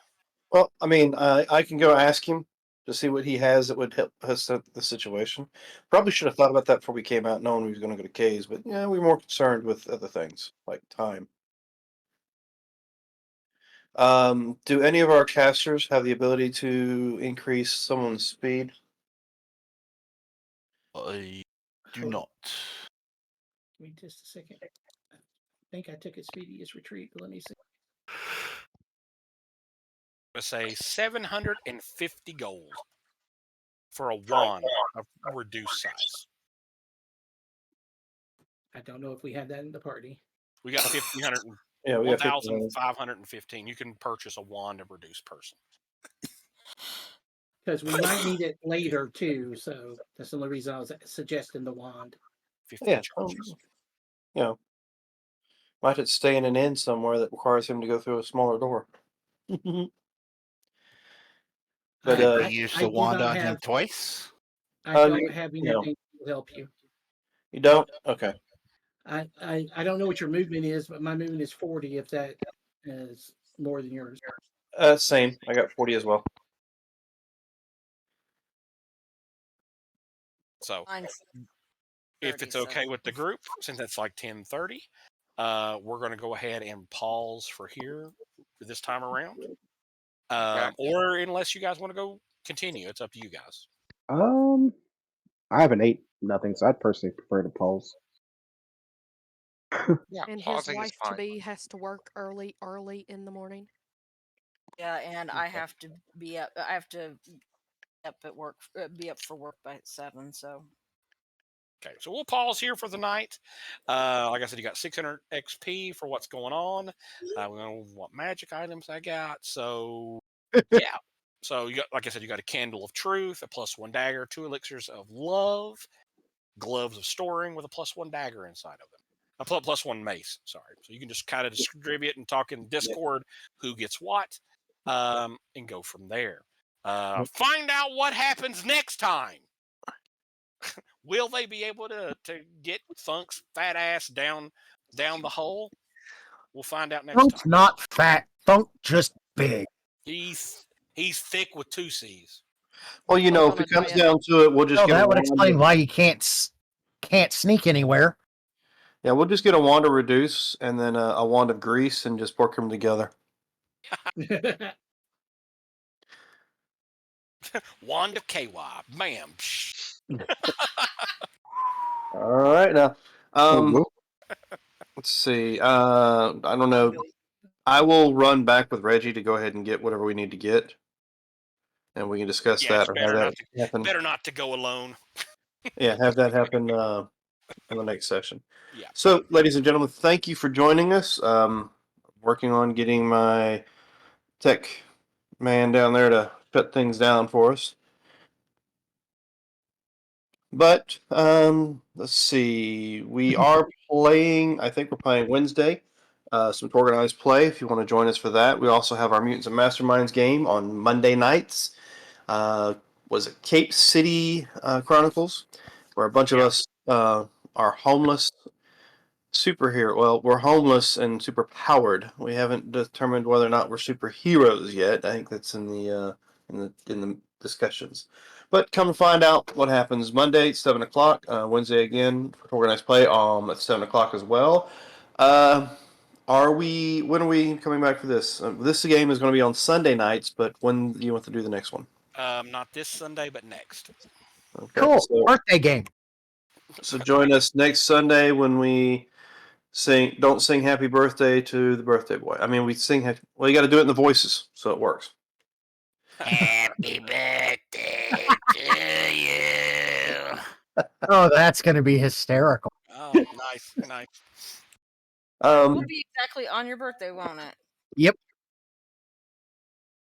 Well, I mean, I can go ask him to see what he has that would help us set the situation. Probably should have thought about that before we came out, knowing we was going to go to caves. But yeah, we were more concerned with other things like time. Do any of our casters have the ability to increase someone's speed? I do Hold on. not. Give me just a second. I think I took Expedious Retreat, but let me see. Let's say 750 gold for a wand of reduced size. I don't know if we have that in the party. We got 1,500, Yeah, we got 1,515. You can purchase a wand of reduced person. Because we might need it later too, so that's the only reason I was suggesting the wand. 15 Yeah. charges. You know, might it stay in an inn somewhere that requires him to go through a smaller door. But Could we use I the do wand not on him have. twice? I don't have anything to help you. You don't? Okay. I don't know what your movement is, but my movement is 40. If that is more than yours. Same. I got 40 as well. So Mine's if it's 30, okay so- with the group, since it's like 10:30, we're going to go ahead and pause for here for this time around. Or unless you guys want to go continue, it's up to you guys. I have an 8-0, so I'd personally prefer to pause. Yeah, And his pausing is wife to fine. be has to work early in the morning. Yeah, and I have to be up. I have to up at work. Be up for work by 7. So Okay, so we'll pause here for the night. Like I said, you got 600 XP for what's going on. We know what magic items I got. So, yeah. So, you got, like I said, you got a candle of truth, a +1 dagger, 2 elixirs of love, gloves of storing with a +1 dagger inside of them. A +1 mace, sorry. So, you can just kind of distribute and talk in Discord who gets what and go from there. Find out what happens next time. Will they be able to get Thunk's fat ass down the hole? We'll find out next Thunk's time. not fat. Thunk just big. He's thick with 2 C's. Well, you know, if it comes down to it, we'll just Well, get a that would wand. explain why you can't sneak anywhere. Yeah, we'll just get a wand of reduce and then a wand of grease and just work them together. Wand of KY. Bam. All right, now. Oh, Let's see. I don't know. I will run back with Reggie to go ahead and get whatever we need to get, and we can discuss Yeah, that it's or have that happen. better not to go alone. Yeah, have that happen in the next session. Yeah. So, ladies and gentlemen, thank you for joining us. Working on getting my tech man down there to shut things down for us. But let's see. We are playing. I think we're playing Wednesday. Some organized play. If you want to join us for that, we also have our Mutants and Masterminds game on Monday nights. Was it Cape City Chronicles, where a bunch of us are homeless superhero. Well, we're homeless and super powered. We haven't determined whether or not we're superheroes yet. I think that's in the discussions. But come and find out what happens Monday, 7 o'clock. Wednesday again for organized play at 7 o'clock as well. Are we? When are we coming back for this? This game is going to be on Sunday nights, but when do you want to do the next one? Not this Sunday, but next. Okay. Cool. So, Birthday game. so join us next Sunday when we don't sing happy birthday to the birthday boy. I mean, we sing well, you got to do it in the voices so it works. Happy birthday to you. Oh, that's going to be hysterical. Oh, nice. it will be exactly on your birthday, won't it? Yep.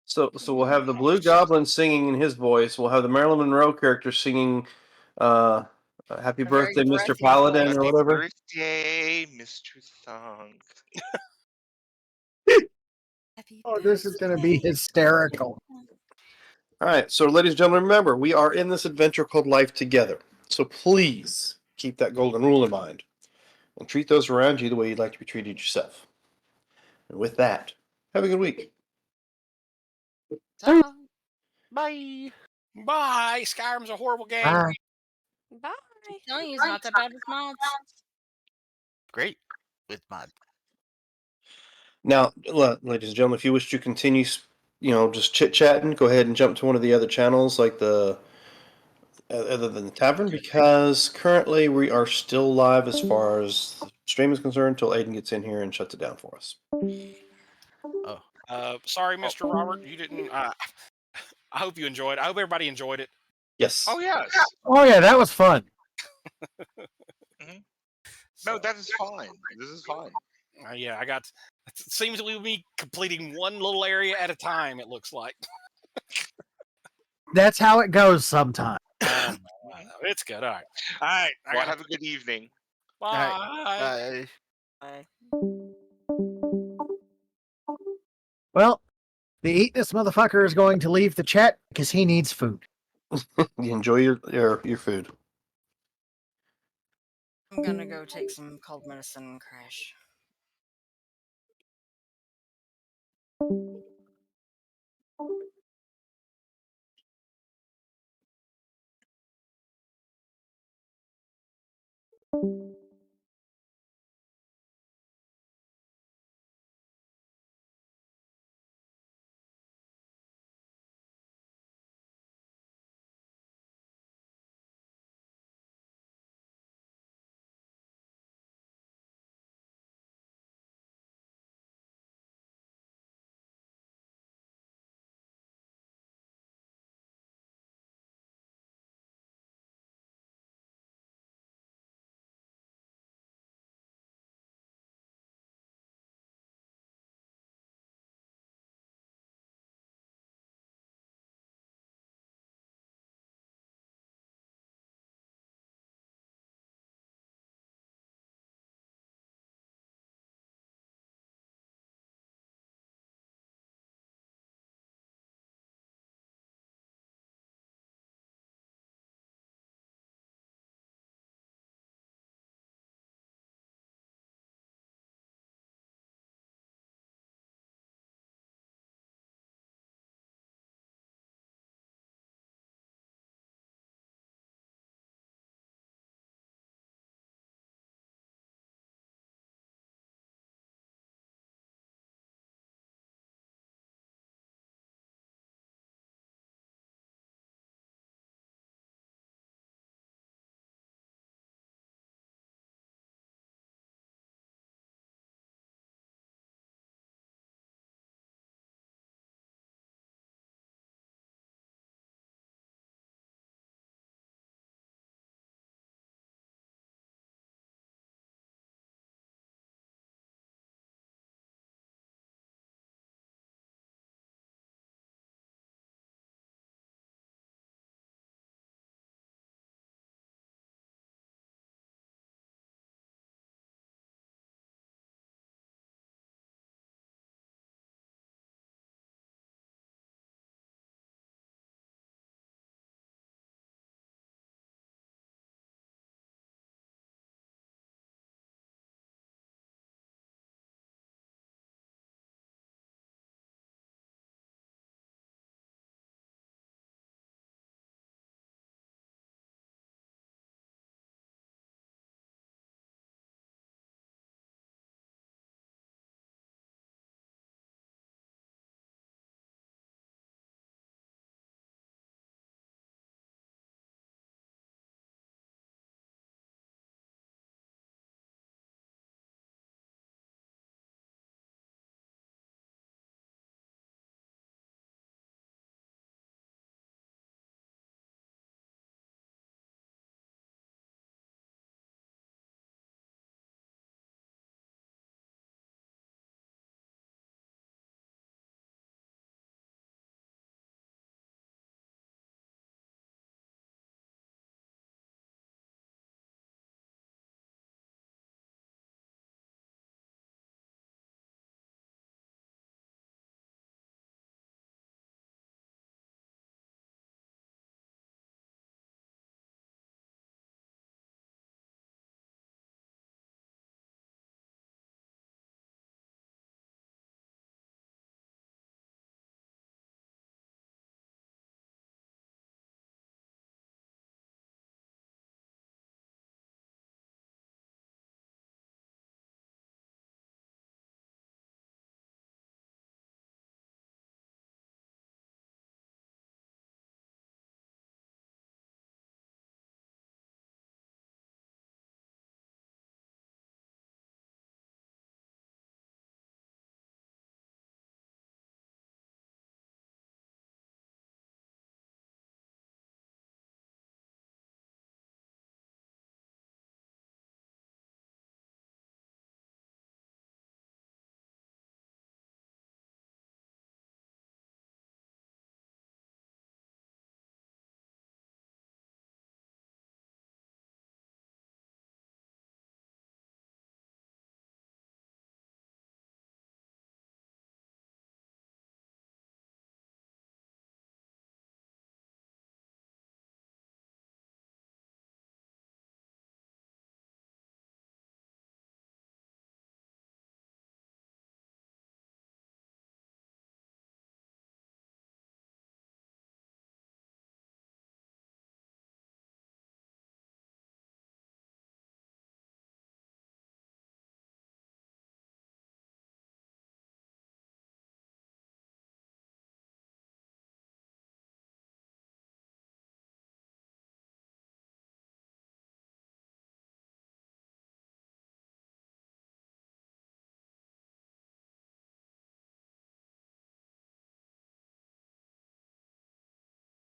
So we'll have the Blue Goblin singing in his voice. We'll have the Marilyn Monroe character singing "Happy A very Birthday, Mr. breathy Paladin" voice. or Happy whatever. birthday, Mr. Thunk. Happy Oh, this is going to be birthday. hysterical. All right, so ladies and gentlemen, remember we are in this adventure called life together. So please keep that golden rule in mind and treat those around you the way you'd like to be treated yourself. And with that, have a good week. Bye. Bye. Skyrim's a horrible game. Bye. Bye. I'm telling you, it's not that bad with mods. Great with mod. Now, ladies and gentlemen, if you wish to continue, just chit chatting, go ahead and jump to one of the other channels, like the other than the tavern, because currently we are still live as far as the stream is concerned until Aiden gets in here and shuts it down for us. Sorry, Mr. Robert, you didn't. I hope you enjoyed. I hope everybody enjoyed it. Yes. Oh yes. Oh yeah, that was fun. No, that is fine. This is fine. Yeah, I got. It seems to be me completing one little area at a time. It looks like. That's how it goes sometimes. It's good. All right. All right. Well, have a good evening. Bye. Bye. Well, the eatness motherfucker is going to leave the chat because he needs food. You enjoy your food. I'm gonna go take some cold medicine and crash.